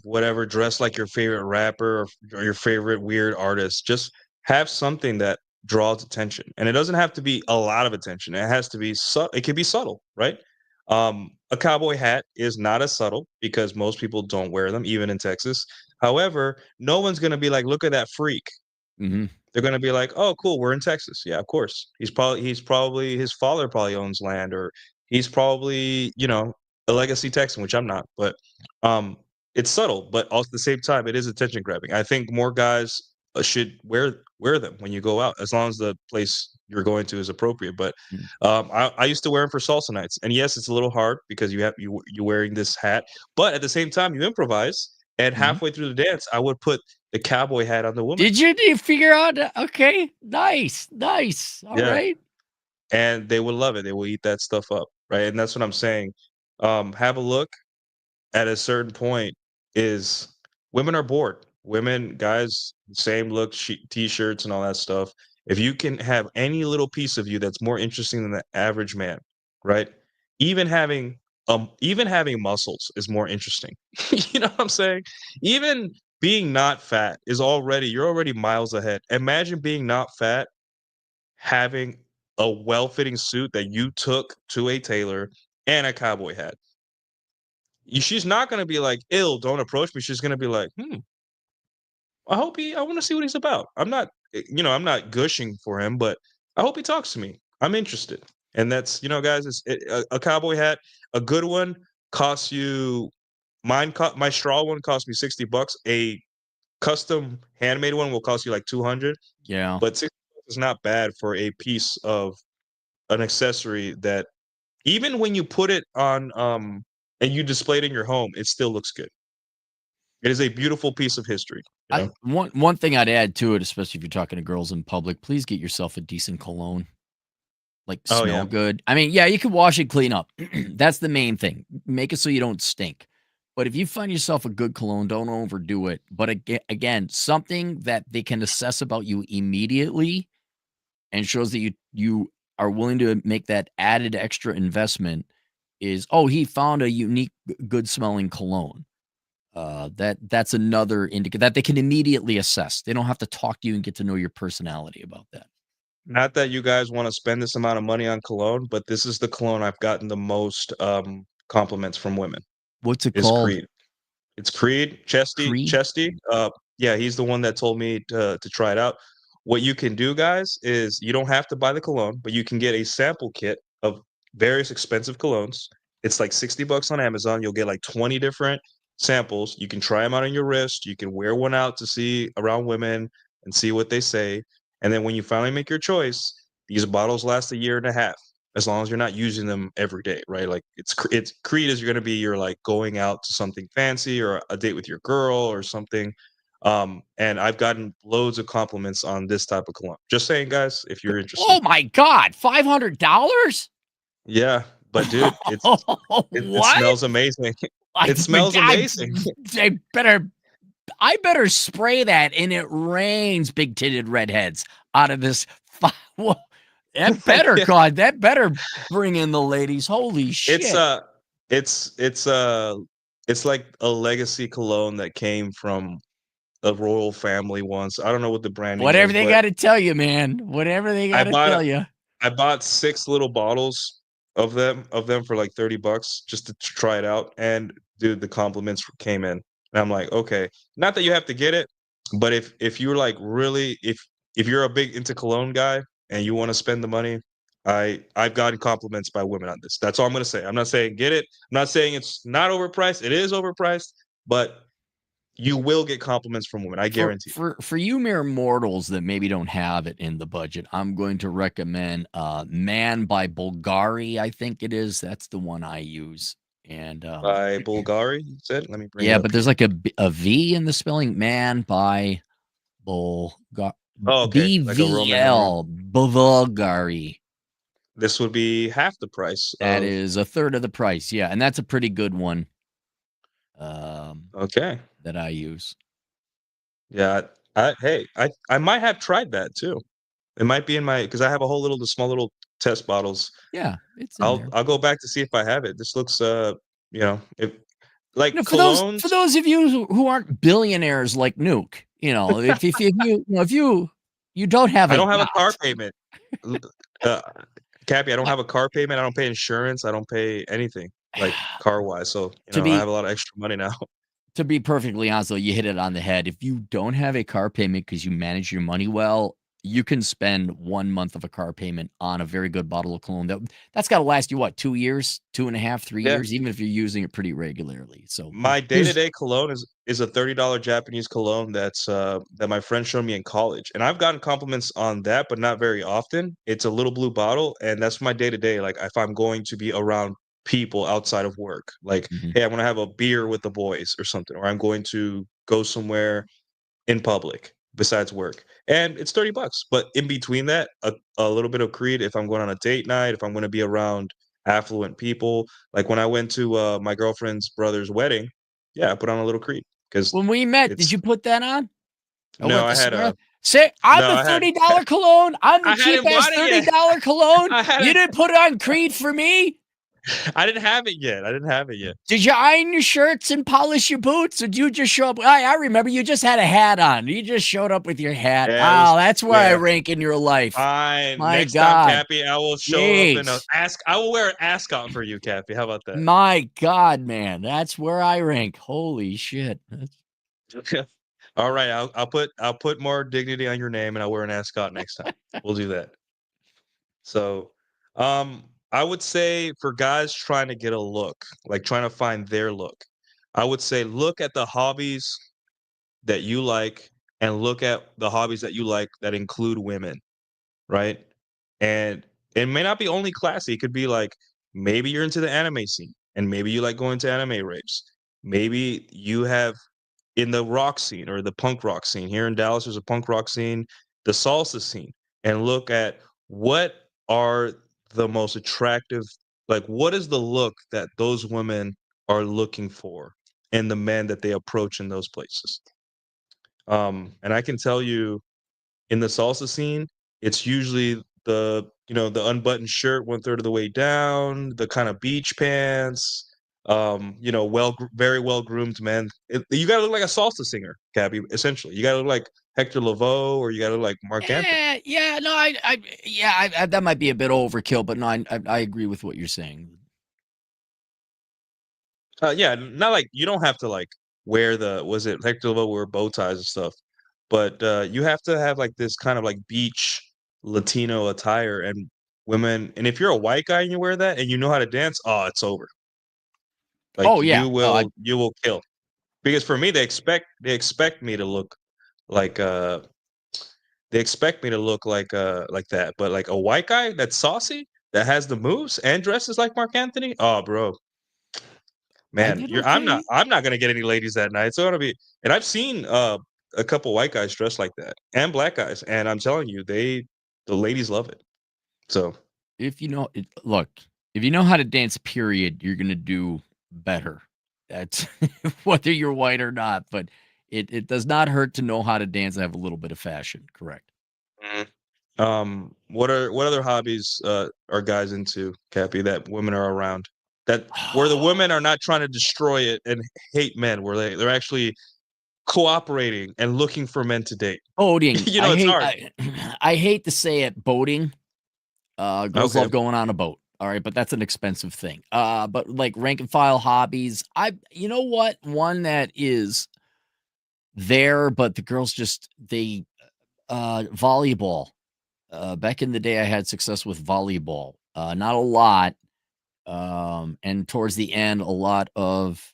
whatever, dress like your favorite rapper or your favorite weird artist. Just have something that draws attention. And it doesn't have to be a lot of attention. It has to be it can be subtle, right? A cowboy hat is not as subtle because most people don't wear them, even in Texas. However, no one's gonna be like, look at that freak. Hmm. They're gonna be like, "Oh, cool, we're in Texas." Yeah, of course. He's probably his father probably owns land, or he's probably, a legacy Texan, which I'm not. But um, it's subtle, but also at the same time, it is attention grabbing. I think more guys should wear them when you go out, as long as the place you're going to is appropriate. But I used to wear them for salsa nights, and yes, it's a little hard because you wearing this hat, but at the same time, you improvise and Mhm. halfway through the dance, I would put the cowboy hat on the woman. Did you figure out okay, nice, nice, Yeah, alright. and they would love it. They will eat that stuff up, right? And that's what I'm saying. Have a look at a certain point is women are bored. Women, guys, same look, t-shirts and all that stuff. If you can have any little piece of you that's more interesting than the average man, right? Even having even having muscles is more interesting. You know what I'm saying? Even being not fat is already you're already miles ahead. Imagine being not fat, having a well-fitting suit that you took to a tailor and a cowboy hat. She's not gonna be like, "Ill, don't approach me." She's gonna be like, "Hmm, I wanna see what he's about." I'm not, I'm not gushing for him, but I hope he talks to me. I'm interested. And that's, guys, a cowboy hat, a good one costs you my straw one cost me $60. A custom handmade one will cost you like 200, Yeah. but 60 is not bad for a piece of an accessory that even when you put it on, and you display it in your home, it still looks good. It is a beautiful piece of history, you I know? one thing I'd add to it, especially if you're talking to girls in public, please get yourself a decent cologne. Like, Oh, smell yeah. good. I mean, yeah, you can wash and clean up. That's the main thing. Make it so you don't stink. But if you find yourself a good cologne, don't overdo it. But again, something that they can assess about you immediately and shows that you are willing to make that added extra investment is, oh, he found a unique, good smelling cologne. That's another indicator that they can immediately assess. They don't have to talk to you and get to know your personality about that. Not that you guys wanna spend this amount of money on cologne, but this is the cologne I've gotten the most, compliments from women, What's it is called? Creed. It's Creed, Chesty Creed? Chesty, yeah, he's the one that told me to try it out. What you can do, guys, is you don't have to buy the cologne, but you can get a sample kit of various expensive colognes. It's like $60 on Amazon, you'll get like 20 different samples, you can try them out on your wrist, you can wear one out to see around women and see what they say, and then when you finally make your choice, these bottles last a year and a half as long as you're not using them every day, right? Like it's Creed is gonna be your like going out to something fancy or a date with your girl or something. And I've gotten loads of compliments on this type of cologne. Just saying, guys, if you're interested. Oh my god, $500? Yeah, but dude, it What? smells amazing. I It smells amazing. I better I better spray that and it rains big-titted redheads out of this wha Yeah. that better bring in the ladies, holy It's shit. uh it's it's uh it's like a legacy cologne that came from a royal family once. I don't know what the branding Whatever is, they but gotta tell you, man, whatever they I gotta bought tell a you. I bought 6 little bottles of them for like $30 just to try it out, and dude, the compliments came in, and I'm like, "Okay." Not that you have to get it, but if you're like really if you're a big into cologne guy and you wanna spend the money, I've gotten compliments by women on this. That's all I'm gonna say. I'm not saying get it. I'm not saying it's not overpriced. It is overpriced, but you will get compliments from women, I guarantee. For you mere mortals that maybe don't have it in the budget, I'm going to recommend, Man by Bulgari, I think it is. That's the one I use, and, By Bulgari, you said? Let me bring it yeah, up but there's here. like a V in the spelling, Man by Bulga Oh, okay, like a Roman numeral. BVL, Bulgari. This would be half the price That of is a third of the price, yeah, and that's a pretty good one, um, okay. that I use. Yeah, hey, I might have tried that too. It might be in my because I have a whole little the small little test bottles. Yeah, it's in there. I'll go back to see if I have it. This looks, if You know, like for colognes. those of you who aren't billionaires like Nuke, if you don't have I a don't have a car yacht, payment. L uh, Cappy, I don't yeah, have a car payment, I don't pay insurance, I don't pay anything, like, car-wise, so, to I be have a lot of extra money now. to be perfectly honest, though, you hit it on the head. If you don't have a car payment because you manage your money well, you can spend 1 month of a car payment on a very good bottle of cologne. That's gotta last you, what, 2 years? 2.5, 3 Yeah. years, even if you're using it pretty regularly. So, My here's day-to-day cologne is a $30 Japanese cologne that my friend showed me in college, and I've gotten compliments on that, but not very often. It's a little blue bottle, and that's my day-to-day, like, if I'm going to be around people outside of work. Like, Mhm. hey, I want to have a beer with the boys or something, or I'm going to go somewhere in public besides work. And it's $30. But in between that, a little bit of Creed if I'm going on a date night, if I'm going to be around affluent people. Like when I went to my girlfriend's brother's wedding, yeah, I put on a little Creed because When we met, did it's you put that on? I no, went I to had Sarah. a Say, I'm no, the I had $30 cologne. I'm the I cheap hadn't ass bought it yet. $30 cologne. I You hadn't didn't put it on Creed for me? I didn't have it yet. I didn't have it yet. Did you iron your shirts and polish your boots? Or did you just show up? I remember you just had a hat on. You just showed up with your hat. Yeah, it was Oh, that's where I yeah. rank in your life. Fine. My Next time, God. Cappy, I will show up in a Jeez. ask. I will wear an ascot for you, Cappy. How about that? My God, man. That's where I rank. Holy shit. All right, I'll put more dignity on your name, and I'll wear an ascot next time. We'll do that. So, I would say for guys trying to get a look, like trying to find their look, I would say look at the hobbies that you like, and look at the hobbies that you like that include women. Right? And it may not be only classy. It could be like maybe you're into the anime scene and maybe you like going to anime raves. Maybe you have in the rock scene or the punk rock scene here in Dallas, there's a punk rock scene, the salsa scene, and look at what are the most attractive, like what is the look that those women are looking for in the men that they approach in those places. And I can tell you in the salsa scene, it's usually the unbuttoned shirt one third of the way down, the kind of beach pants, very well groomed men. You gotta look like a salsa singer, Gabby. Essentially, you gotta look like Hector Lavoe or you gotta look like Mark Anthony. Yeah, no, that might be a bit overkill, but no, I agree with what you're saying. Yeah, not like you don't have to like wear the was it Hector Lavoe wear bow ties and stuff, but you have to have like this kind of like beach Latino attire and women. And if you're a white guy and you wear that and you know how to dance, oh, it's over. Like Oh yeah. you will kill. Because for me, they expect me to look like like that. But like a white guy that's saucy, that has the moves and dresses like Mark Anthony, oh bro, I man, did you're I'm not okay. I'm not gonna get any ladies that night. So it'll be and I've seen a couple white guys dressed like that and black guys, and I'm telling you, the ladies love it. So If you know it, look, if you know how to dance, period, you're gonna do better. That's whether you're white or not, but it does not hurt to know how to dance and have a little bit of fashion. Correct. mhm. What other hobbies are guys into, Cappy, that women are around? That where the women are not trying to destroy it and hate men, where they're actually cooperating and looking for men to date. Boating. It's hard. I hate to say it, boating. Girls Okay. love going on a boat. All right, but that's an expensive thing. But like rank and file hobbies, you know what? One that is there, but the girls just volleyball. Back in the day, I had success with volleyball. Not a lot. And towards the end, a lot of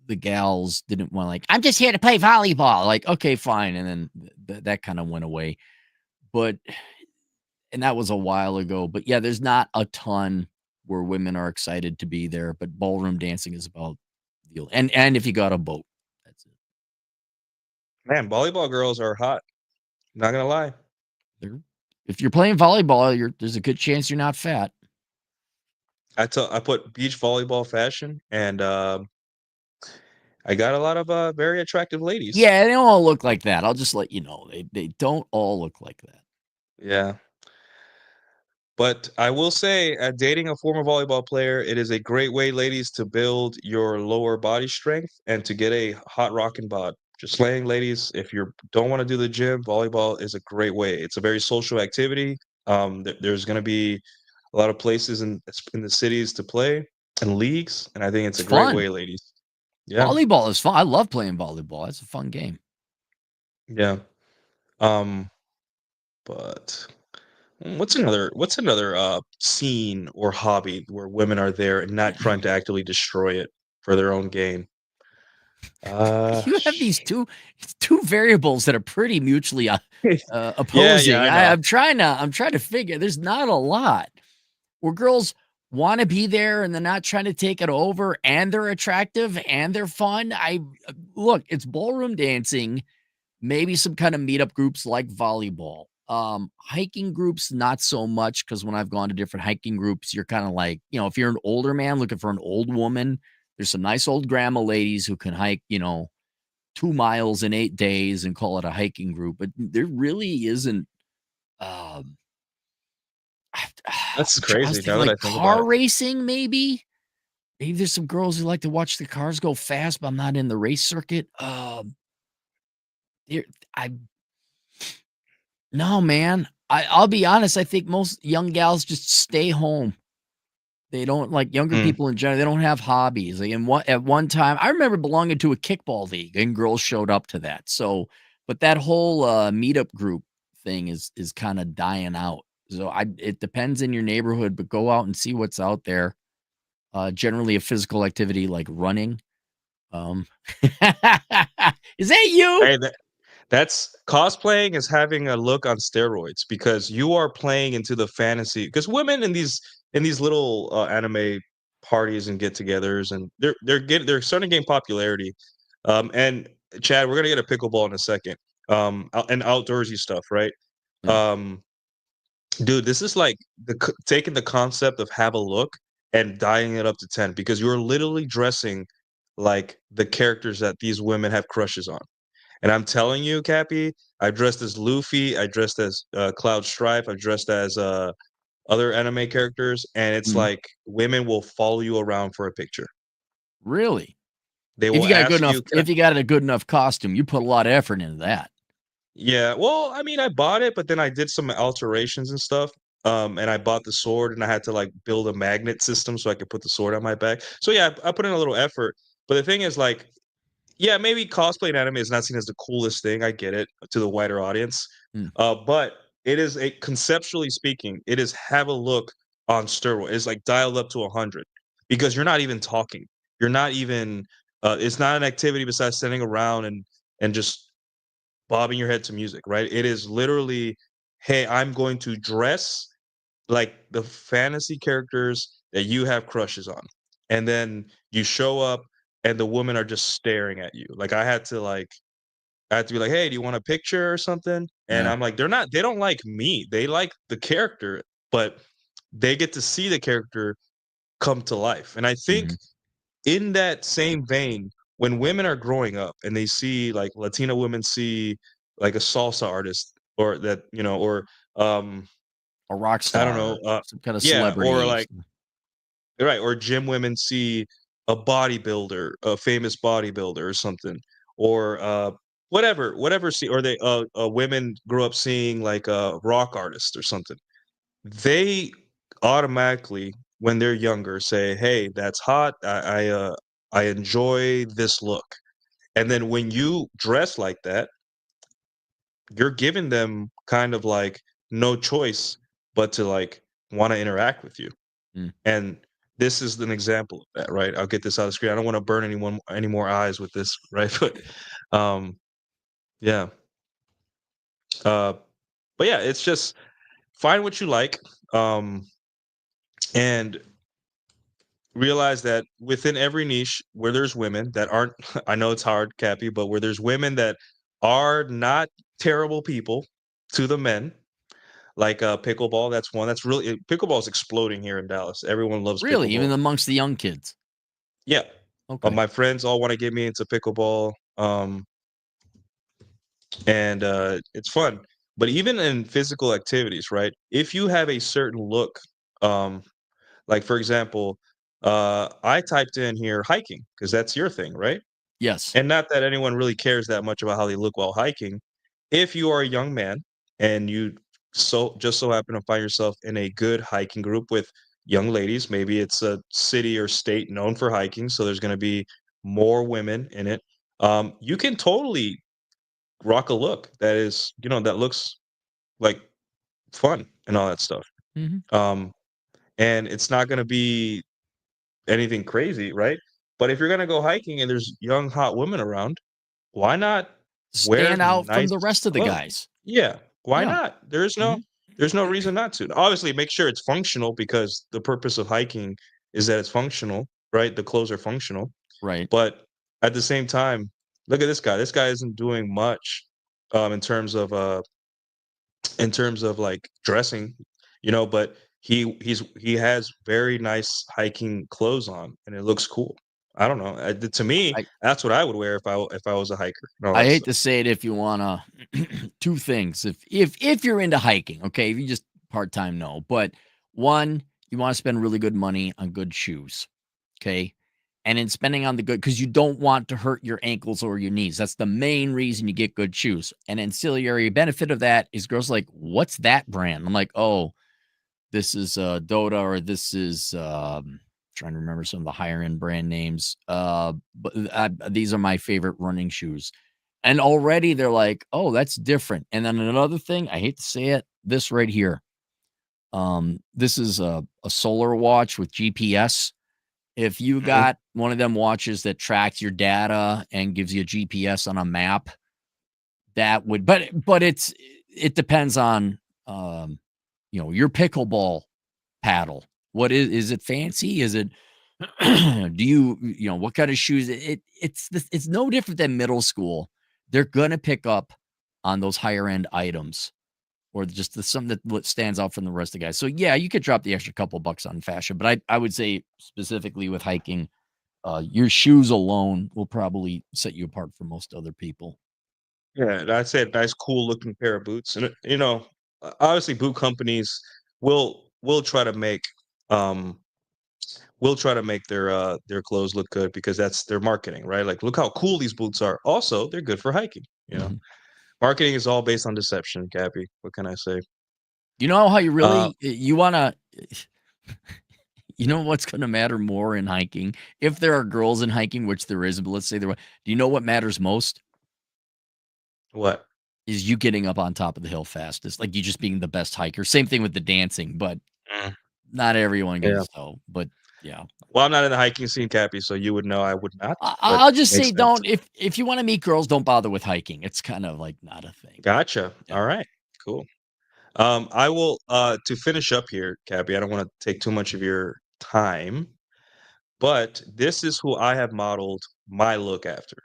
the gals didn't want like, I'm just here to play volleyball. Like, okay, fine. And then that kind of went away. But and that was a while ago. But yeah, there's not a ton where women are excited to be there. But ballroom dancing is about and if you got a boat, that's it. Man, volleyball girls are hot. Not gonna lie. They're, if you're playing volleyball, there's a good chance you're not fat. I put beach volleyball fashion, and I got a lot of very attractive ladies. Yeah, they don't all look like that. I'll just let you know. They don't all look like that. Yeah. But I will say, dating a former volleyball player, it is a great way, ladies, to build your lower body strength and to get a hot rocking bod. Just saying, ladies, if you don't want to do the gym, volleyball is a great way. It's a very social activity. There's going to be a lot of places in the cities to play and leagues, and I think it's It's a great fun. way, ladies. Yeah, Volleyball is fun. I love playing volleyball. It's a fun game. yeah. Um, but what's another scene or hobby where women are there and not trying to actively destroy it for their own gain? You have these Sh two variables that are pretty mutually Yeah, yeah, opposing. I know. I'm trying to figure. There's not a lot where girls want to be there and they're not trying to take it over and they're attractive and they're fun. I look, it's ballroom dancing, maybe some kind of meetup groups like volleyball. Hiking groups, not so much because when I've gone to different hiking groups, you're kind of like, if you're an older man looking for an old woman, there's some nice old grandma ladies who can hike, 2 miles in 8 days and call it a hiking group. But there really isn't. Um, That's I was crazy now thinking that like I think about car it. racing, maybe. Maybe there's some girls who like to watch the cars go fast, but I'm not in the race circuit. There, I no man. I'll be honest. I think most young gals just stay home. They don't like younger Mm. people in general. They don't have hobbies. Like at one time, I remember belonging to a kickball league, and girls showed up to that. So, but that whole meetup group thing is kind of dying out. So it depends in your neighborhood, but go out and see what's out there. Generally, a physical activity like running. Um, is that you? Hey, that's cosplaying is having a look on steroids because you are playing into the fantasy. Because women in these little anime parties and get-togethers, and they're starting to gain popularity. And Chad, we're gonna get a pickleball in a second. And outdoorsy stuff, right? Yeah. Um, Dude, this is like taking the concept of have a look and dialing it up to 10 because you're literally dressing like the characters that these women have crushes on. And I'm telling you, Cappy, I dressed as Luffy, I dressed as Cloud Stripe, I dressed as other anime characters, and it's Mhm. like women will follow you around for a picture. Really? They If will you got a good ask enough you, if you got a good enough costume, you put a lot of effort into that. Yeah, well, I mean, I bought it, but then I did some alterations and stuff. And I bought the sword, and I had to like build a magnet system so I could put the sword on my back. So yeah, I put in a little effort. But the thing is, like, yeah, maybe cosplay in anime is not seen as the coolest thing. I get it to the wider audience, Mm, but it is a conceptually speaking, it is have a look on steroid. It's like dialed up to 100 because you're not even talking. You're not even. It's not an activity besides sitting around and just bobbing your head to music, right? It is literally, hey, I'm going to dress like the fantasy characters that you have crushes on. And then you show up and the women are just staring at you. Like I had to be like, hey, do you want a picture or something? And yeah. I'm like, they don't like me. They like the character, but they get to see the character come to life. And I think Mhm. in that same vein, when women are growing up and they see like Latino women see like a salsa artist or that, or A rock I don't know, star, some kind of yeah, or celebrity. like right, or gym women see a bodybuilder, a famous bodybuilder or something, or whatever see or they women grow up seeing like a rock artist or something. They automatically, when they're younger, say, "Hey, that's hot. I enjoy this look." And then when you dress like that, you're giving them kind of like no choice but to like want to interact with you. Mm. And this is an example of that, right? I'll get this out of the screen. I don't want to burn any more eyes with this, right? Um, yeah. Uh, but yeah, it's just find what you like. Um, and realize that within every niche where there's women that aren't I know it's hard, Cappy, but where there's women that are not terrible people to the men, like pickleball, that's one. That's really pickleball is exploding here in Dallas. Everyone loves Really? pickleball. Even amongst the young kids? Yeah. Okay. My friends all want to get me into pickleball. And it's fun. But even in physical activities, right? If you have a certain look, um, like for example, I typed in here hiking because that's your thing, right? Yes. And not that anyone really cares that much about how they look while hiking. If you are a young man and you so happen to find yourself in a good hiking group with young ladies, maybe it's a city or state known for hiking, so there's going to be more women in it. You can totally rock a look that is, that looks like fun and all that stuff. Mhm. Um, and it's not going to be anything crazy, right? But if you're going to go hiking and there's young hot women around, why not wear Stand out from nice the rest of the clothes? guys. Yeah, why Yeah. not? There's no Mhm. There's no reason not to. Obviously, make sure it's functional because the purpose of hiking is that it's functional, right? The clothes are functional. Right. But at the same time, look at this guy. This guy isn't doing much in terms of like dressing, but he has very nice hiking clothes on and it looks cool. I don't know. To me, I that's what I would wear if I was a hiker and all I that hate stuff. to say it if you wanna two things. If you're into hiking, okay, if you just part-time, no. But one, you wanna spend really good money on good shoes, okay? And in spending on the good because you don't want to hurt your ankles or your knees. That's the main reason you get good shoes. An ancillary benefit of that is girls like, "What's that brand?" I'm like, "Oh, this is, Dota," or this is, trying to remember some of the higher end brand names. But these are my favorite running shoes. And already they're like, "Oh, that's different." And then another thing, I hate to say it, this right here. This is a solar watch with GPS. If you Mhm. got one of them watches that tracks your data and gives you a GPS on a map, that would but it depends on your pickleball paddle. What is it fancy? Is it do what kind of shoes it's no different than middle school. They're gonna pick up on those higher end items or just something that stands out from the rest of the guys. So yeah, you could drop the extra couple bucks on fashion, but I would say specifically with hiking, your shoes alone will probably set you apart from most other people. Yeah, that's it. Nice, cool looking pair of boots, and obviously, boot companies will try to make um their clothes look good because that's their marketing, right? Like, look how cool these boots are. Also, they're good for hiking. Mhm. Marketing is all based on deception, Cappy. What can I say? You know how you Uh, really you wanna you know what's gonna matter more in hiking? If there are girls in hiking, which there is, but let's say there were do you know what matters most? what? Is you getting up on top of the hill fastest, like, you just being the best hiker. Same thing with the dancing, but Mm, not everyone yeah. gets so, but yeah. Well, I'm not in the hiking scene, Cappy, so you would know I would not, but I'll just say makes sense. don't if you wanna meet girls, don't bother with hiking. It's kind of, like, not a thing. Gotcha. Yeah. All right. Cool. I will to finish up here, Cappy. I don't want to take too much of your time, but this is who I have modeled my look after.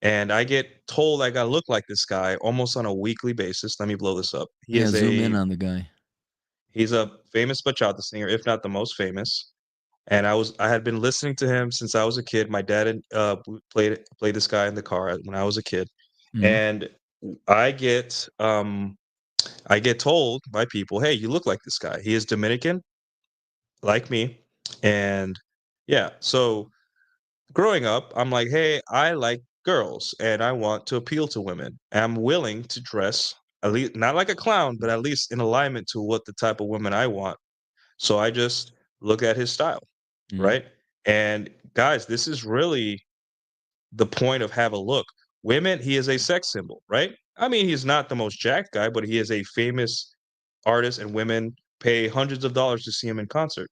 And I get told I gotta look like this guy almost on a weekly basis. Let me blow this up. Yeah, zoom in on the guy. He's a famous bachata singer, if not the most famous. And I had been listening to him since I was a kid. My dad played this guy in the car when I was a kid, Mhm, and I get I get told by people, "Hey, you look like this guy. He is Dominican, like me." And yeah, so growing up, I'm like, "Hey, I like girls and I want to appeal to women. I'm willing to dress at least not like a clown, but at least in alignment to what the type of women I want." So I just look at his style, mhm, right? And guys, this is really the point of have a look. Women, he is a sex symbol, right? I mean, he's not the most jacked guy, but he is a famous artist and women pay hundreds of dollars to see him in concert.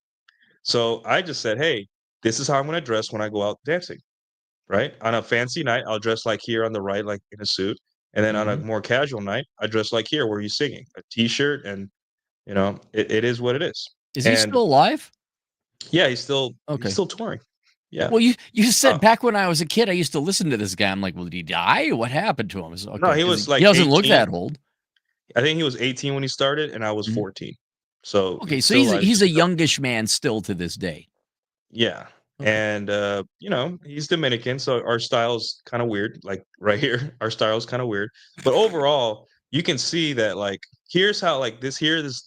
So I just said, "Hey, this is how I'm going to dress when I go out dancing." Right? On a fancy night, I'll dress like here on the right, like in a suit. And then on a mhm. more casual night, I dress like here where he's singing, a t-shirt, and it is what it is. Is he And still alive? yeah, he's Okay. still touring. Yeah. Well, you said Uh, back when I was a kid, I used to listen to this guy. I'm like, "Well, did he die? What happened to him?" It's no, okay he because was he like doesn't look 18. that old. I think he was 18 when he started, and I was Mhm. 14. So Okay, he's so still alive. He's he's just a a couple. youngish man still to this day. Yeah. Okay. And he's Dominican, so our style's kind of weird. Like right here, our style's kind of weird. But overall, you can see that like here's how like this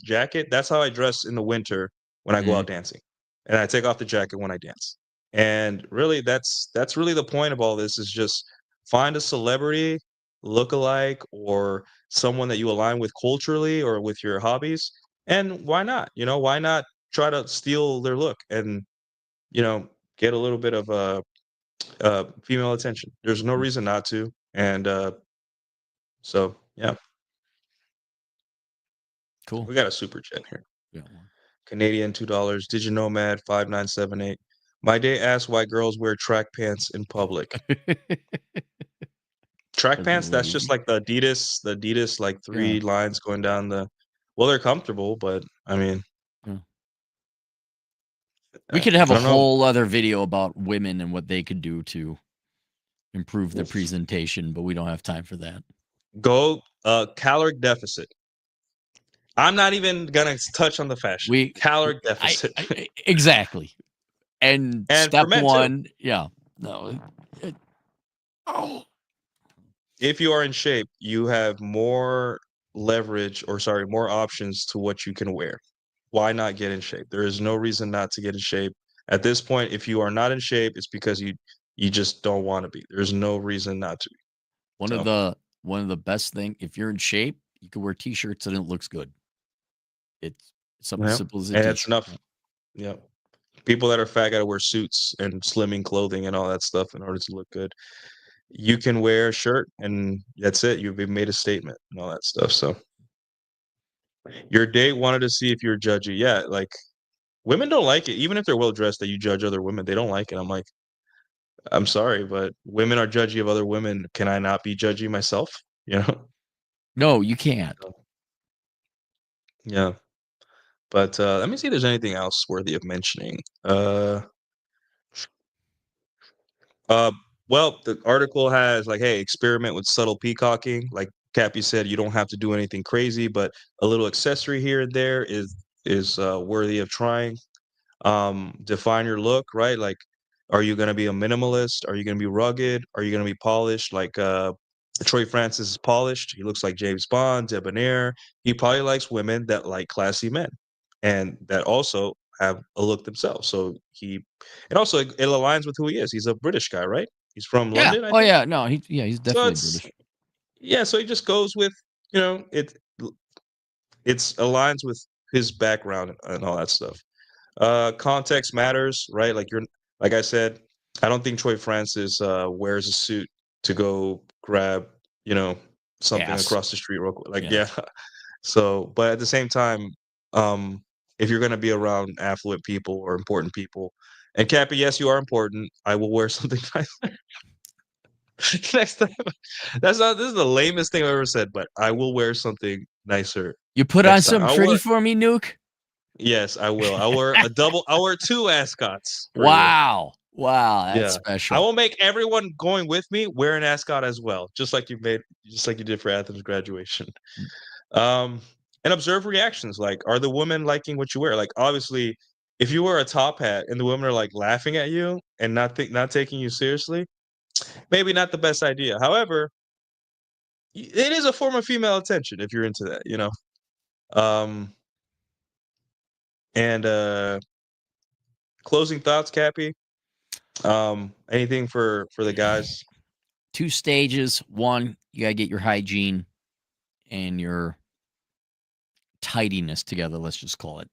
jacket, that's how I dress in the winter when I go Mhm, out dancing. And I take off the jacket when I dance. And really that's really the point of all this is just find a celebrity look-alike or someone that you align with culturally or with your hobbies. And why not? Why not try to steal their look and you know, get a little bit of, female attention. There's no mm, reason not to, and, so, yeah, cool. we got a super chat here. Got one. Canadian $2. Did you know, Mad 5978? My day asked why girls wear track pants in public. Track 'Cause they're pants, that's just lazy. like the Adidas, like Yeah. 3 lines going down the Well, they're comfortable, but I mean, Yeah. We could I have a don't know. whole other video about women and what they could do to improve the Oof. presentation, but we don't have time for that. Go caloric deficit. I'm not even gonna touch on the fashion. We Caloric deficit. exactly. And And for step men too. 1, yeah. No. It, oh, If you are in shape, you have more leverage or sorry, more options to what you can wear. Why not get in shape? There is no reason not to get in shape. At this point, if you are not in shape, it's because you just don't want to be. There's no reason not to be. one of So, the one of the best thing if you're in shape, you can wear t-shirts and it looks good. It's something yeah. simple as a And that's t-shirt. enough. Yeah. People that are fat gotta wear suits and slimming clothing and all that stuff in order to look good. You can wear a shirt and that's it. You've made a statement and all that stuff. So your date wanted to see if you're judgy. Yeah, like women don't like it. Even if they're well dressed that you judge other women, they don't like it. I'm like, I'm sorry, but women are judgy of other women. Can I not be judgy myself? You know? No, you can't. Yeah. But let me see if there's anything else worthy of mentioning. Uh, well, the article has like, hey, experiment with subtle peacocking. Like Cappy said, you don't have to do anything crazy, but a little accessory here and there is worthy of trying. Define your look, right? Like, are you gonna be a minimalist? Are you gonna be rugged? Are you gonna be polished? Like Troy Francis is polished. He looks like James Bond, debonair. He probably likes women that like classy men and that also have a look themselves. So he and also it aligns with who he is. He's a British guy, right? He's from Yeah. London, I Oh think. yeah. No, he's So definitely it's British. yeah, so he just goes with, you know, it's aligns with his background and all that stuff. Context matters, right? Like you're like I said, I don't think Troy Francis wears a suit to go grab, you know, something Gas. across the street real quick. Like, Yeah. yeah. So, but at the same time, if you're gonna be around affluent people or important people, and Cappy, yes, you are important. I will wear something nicer next time. That's not this is the lamest thing I've ever said, but I will wear something nicer You put on next time. something pretty for me, Nuke? Yes, I will. I'll wear 2 ascots for you. Wow. Wow, that's Yeah. I special. will make everyone going with me wear an ascot as well, just like you did for Athens graduation. Mm. Um, and observe reactions, like, are the women liking what you wear? Like, obviously, if you wear a top hat and the women are, like, laughing at you and not taking you seriously, maybe not the best idea. However, it is a form of female attention if you're into that, you know? Um, and, closing thoughts, Cappy? Anything for the guys? 2 stages. 1, you gotta get your hygiene and your tidiness together, let's just call it.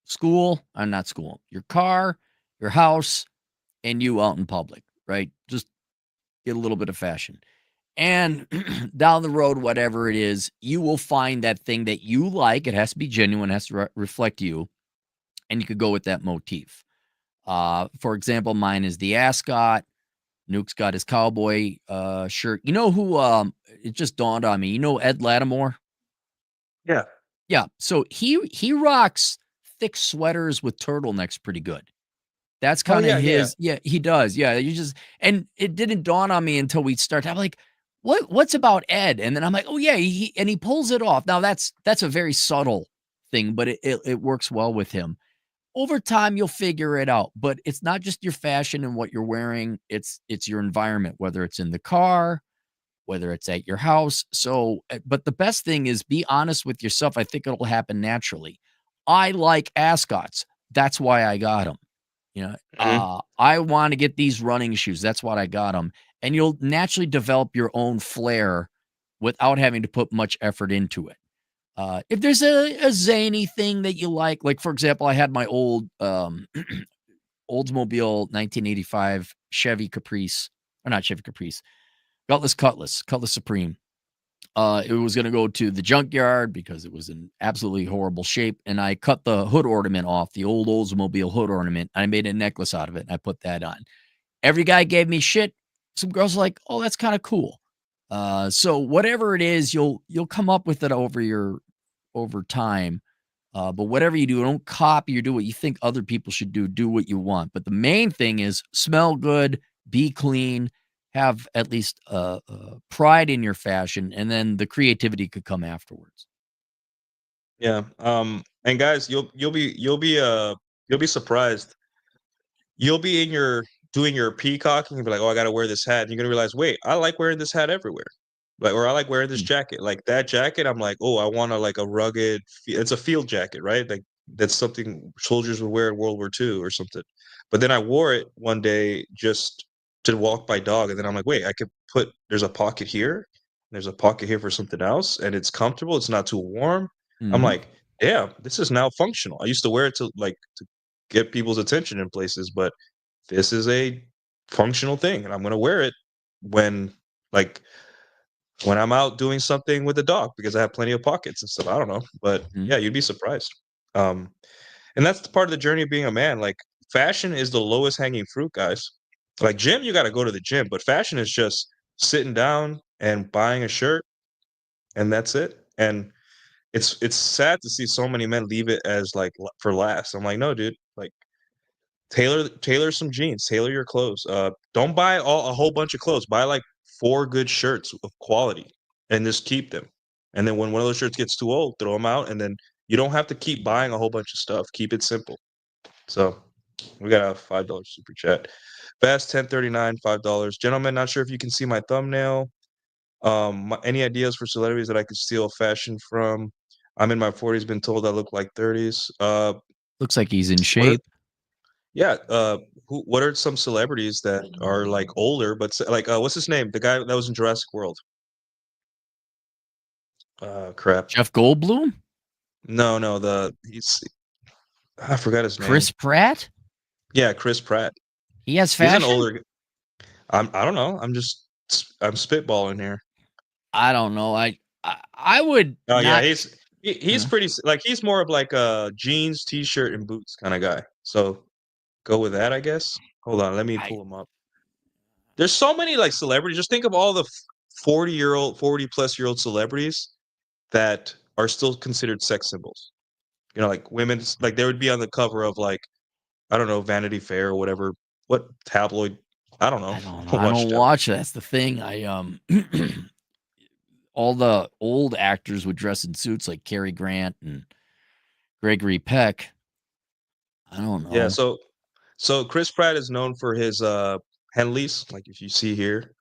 School, not school, your car, your house, and you out in public, right? Just get a little bit of fashion. And down the road, whatever it is, you will find that thing that you like. It has to be genuine, it has to reflect you, and you could go with that motif. For example, mine is the ascot. Nuke's got his cowboy shirt. You know who? It just dawned on me. You know Ed Lattimore? Yeah. Yeah. So he rocks thick sweaters with turtlenecks pretty good. That's Oh, kinda yeah, yeah. his. Yeah, he does. Yeah, you just and it didn't dawn on me until we started. I'm like, what's about Ed?" And then I'm like, "Oh, yeah, he pulls it off." Now that's a very subtle thing, but it works well with him. Over time, you'll figure it out, but it's not just your fashion and what you're wearing, it's your environment, whether it's in the car, whether it's at your house. So, but the best thing is be honest with yourself. I think it'll happen naturally. I like ascots. That's why I got them. You know, Mhm, I want to get these running shoes. That's what I got them. And you'll naturally develop your own flair without having to put much effort into it. If there's a zany thing that you like for example, I had my old Oldsmobile 1985 Chevy Caprice, or not Chevy Caprice, Cutlass Supreme. It was going to go to the junkyard because it was in absolutely horrible shape. And I cut the hood ornament off, the old Oldsmobile hood ornament. I made a necklace out of it and I put that on. Every guy gave me shit. Some girls are like, oh, that's kind of cool. So whatever it is, you'll come up with it over time. But whatever you do, don't copy or do what you think other people should do. Do what you want. But the main thing is smell good, be clean, have at least pride in your fashion, and then the creativity could come afterwards. Yeah. And guys, you'll be surprised. You'll be in your doing your peacocking and be like, "Oh, I gotta wear this hat." And you're gonna realize, "Wait, I like wearing this hat everywhere." Like, or I like wearing this Mm, jacket. Like that jacket, I'm like, "Oh, I want a like a rugged it's a field jacket, right?" Like that's something soldiers would wear in World War II or something. But then I wore it one day just to walk my dog, and then I'm like, "Wait, I could put there's a pocket here, there's a pocket here for something else, and it's comfortable, it's not too warm." I'm mhm, like, "Yeah, this is now functional." I used to wear it to like to get people's attention in places, but this is a functional thing, and I'm gonna wear it when, like, when I'm out doing something with the dog because I have plenty of pockets and stuff. I don't know, but mhm. yeah, you'd be surprised. Um, and that's the part of the journey of being a man. Like, fashion is the lowest hanging fruit, guys. Like, gym, you got to go to the gym, but fashion is just sitting down and buying a shirt, and that's it. And it's sad to see so many men leave it as like for last. I'm like, no, dude. Like, tailor some jeans, tailor your clothes. Don't buy a whole bunch of clothes. Buy like 4 good shirts of quality and just keep them. And then when one of those shirts gets too old, throw them out, and then you don't have to keep buying a whole bunch of stuff. Keep it simple. So, we got a $5 super chat. Fast 1039, $5. Gentlemen, not sure if you can see my thumbnail. Any ideas for celebrities that I could steal fashion from? I'm in my 40s, been told I look like 30s. Looks like he's in What are shape. Yeah, what are some celebrities that are, like, older, but s like, what's his name? The guy that was in Jurassic World. Crap. Jeff Goldblum, No, no, the he's I forgot his name. Chris Pratt. Yeah, Chris Pratt. He has He's an fashion. older g I don't know, I'm spitballing here. I don't know. I would Oh, yeah, not. he's Uh, pretty s like, he's more of, like, a jeans, t-shirt, and boots kinda guy. So, go with that, I guess? Hold on, let me I pull him up. There's so many, like, celebrities, just think of all the 40-year-old 40-plus-year-old celebrities that are still considered sex symbols. You know, like women's like they would be on the cover of like, I don't know, Vanity Fair or whatever. What tabloid? I don't know. I don't I know. don't I watch don't tabloid. watch. That's the thing. All the old actors would dress in suits like Cary Grant and Gregory Peck. I don't Yeah, know. so Chris Pratt is known for his Henleys, like if you see here.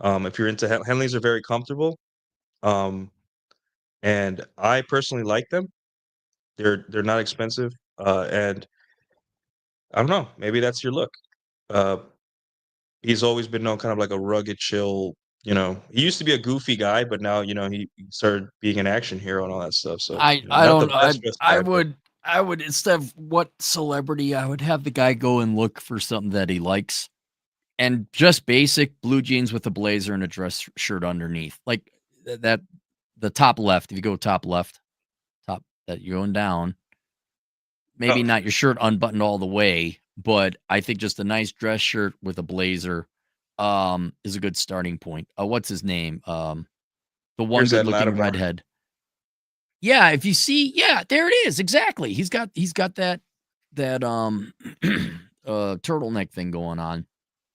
If you're into Henleys are very comfortable. Um, and I personally like them. They're not expensive. And I don't know, maybe that's your look. Uh He's always been known kind of like a rugged, chill, he used to be a goofy guy, but now, he started being an action hero and all that stuff, so, I not the don't. I best dressed I guy, but would I would instead of what celebrity I would have the guy go and look for something that he likes and just basic blue jeans with a blazer and a dress shirt underneath like that. The top left. If you go top left, top that you're going down. Maybe oh, not your shirt unbuttoned all the way, but I think just a nice dress shirt with a blazer, is a good starting point. What's his name? The one here's good Ed looking Lattimore. redhead. Yeah, if you see, yeah, there it is. Exactly. He's got that turtleneck thing going on.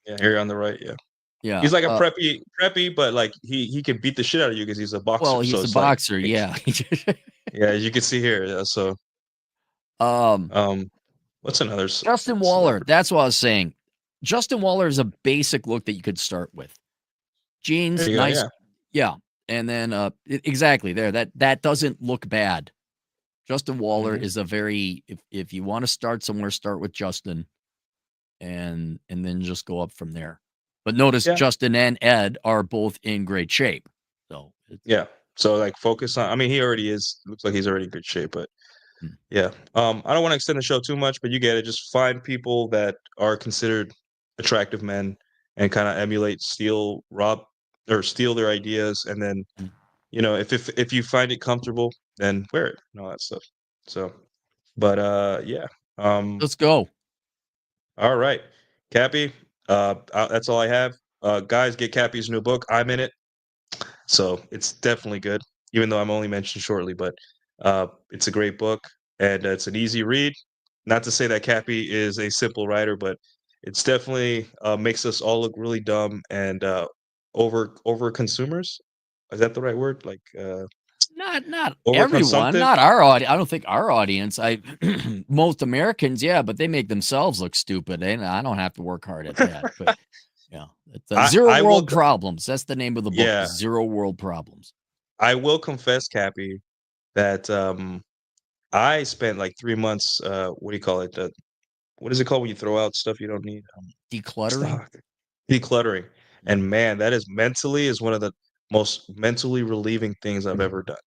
Yeah, here on the right, yeah. Yeah. He's like a preppy, but, like, he can beat the shit out of you because he's a boxer, Well, so he's a it's like boxer. Yeah. yeah, as you can see here, yeah, so, um, um, what's another Justin Waller. celebrity? That's what I was saying. Justin Waller is a basic look that you could start with. There Jeans, you go, nice, yeah. yeah, and then, exactly there, that doesn't look bad. Justin Waller Mhm. is a very if you wanna start somewhere, start with Justin and then just go up from there. But notice Yeah, Justin and Ed are both in great shape, so it's yeah. So, like, focus on I mean, he already is looks like he's already in good shape, but mm, yeah. I don't wanna extend the show too much, but you get it. Just find people that are considered attractive men and kinda emulate, steal their ideas, and then, mm. if you find it comfortable, then wear it and all that stuff. So, but, yeah. Um, Let's go. alright. Cappy, that's all I have. Guys, get Cappy's new book. I'm in it, so it's definitely good, even though I'm only mentioned shortly, but It's a great book, and it's an easy read. Not to say that Cappy is a simple writer, but it's definitely makes us all look really dumb and over consumers. Is that the right word? Like Not over everyone, consumptive? not our audi I don't think our audience, I most Americans, yeah, but they make themselves look stupid, and I don't have to work hard at that, but, yeah, it's, Zero I will. World Problems, that's the name of the book, Yeah, Zero World Problems. I will confess, Cappy, that I spent like 3 months. What do you call it? What is it called when you throw out stuff you don't need? Decluttering? Stock. Decluttering. Yeah. And man, that is mentally is one of the most mentally relieving things I've ever done.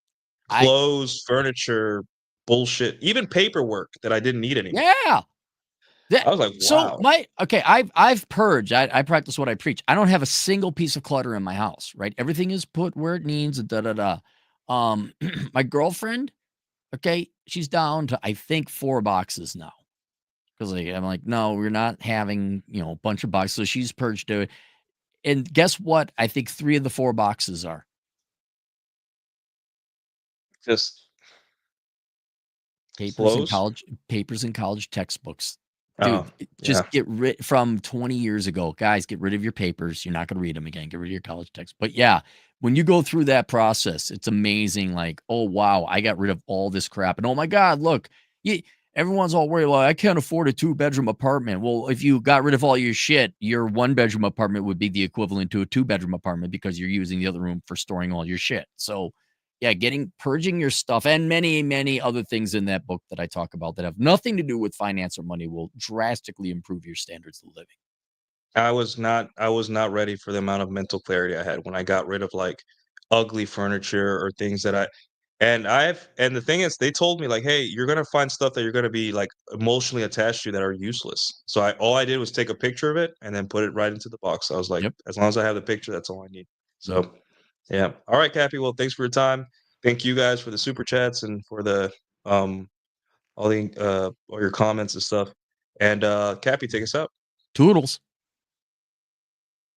I Clothes, furniture, bullshit, even paperwork that I didn't need anymore. Yeah! I That was like, so wow. my okay, I've purged. I practice what I preach. I don't have a single piece of clutter in my house, right? Everything is put where it needs and da da da. My girlfriend, okay, she's down to I think 4 boxes now. Because like, I'm like, no, we're not having a bunch of boxes. So she's purged it. And guess what? I think 3 of the 4 boxes are Just papers and clothes. college textbooks. Oh, Dude, yeah. just get rid from 20 years ago. Guys, get rid of your papers. You're not gonna read them again. Get rid of your college texts. But yeah, when you go through that process, it's amazing. Like, oh wow, I got rid of all this crap. And oh my God, look, you, everyone's all worried, like, I can't afford a 2-bedroom apartment. Well, if you got rid of all your shit, your 1-bedroom apartment would be the equivalent to a 2-bedroom apartment because you're using the other room for storing all your shit. So yeah, purging your stuff and many, many other things in that book that I talk about that have nothing to do with finance or money will drastically improve your standards of living. I was not ready for the amount of mental clarity I had when I got rid of like ugly furniture or things that and the thing is they told me like, "Hey, you're gonna find stuff that you're gonna be like emotionally attached to that are useless." So all I did was take a picture of it and then put it right into the box. I was like, Yep. as long as I have the picture, that's all I need. Yep. So yeah. All right, Cappy. Well, thanks for your time. Thank you guys for the super chats and for the all your comments and stuff. And Cappy, take us out. Toodles.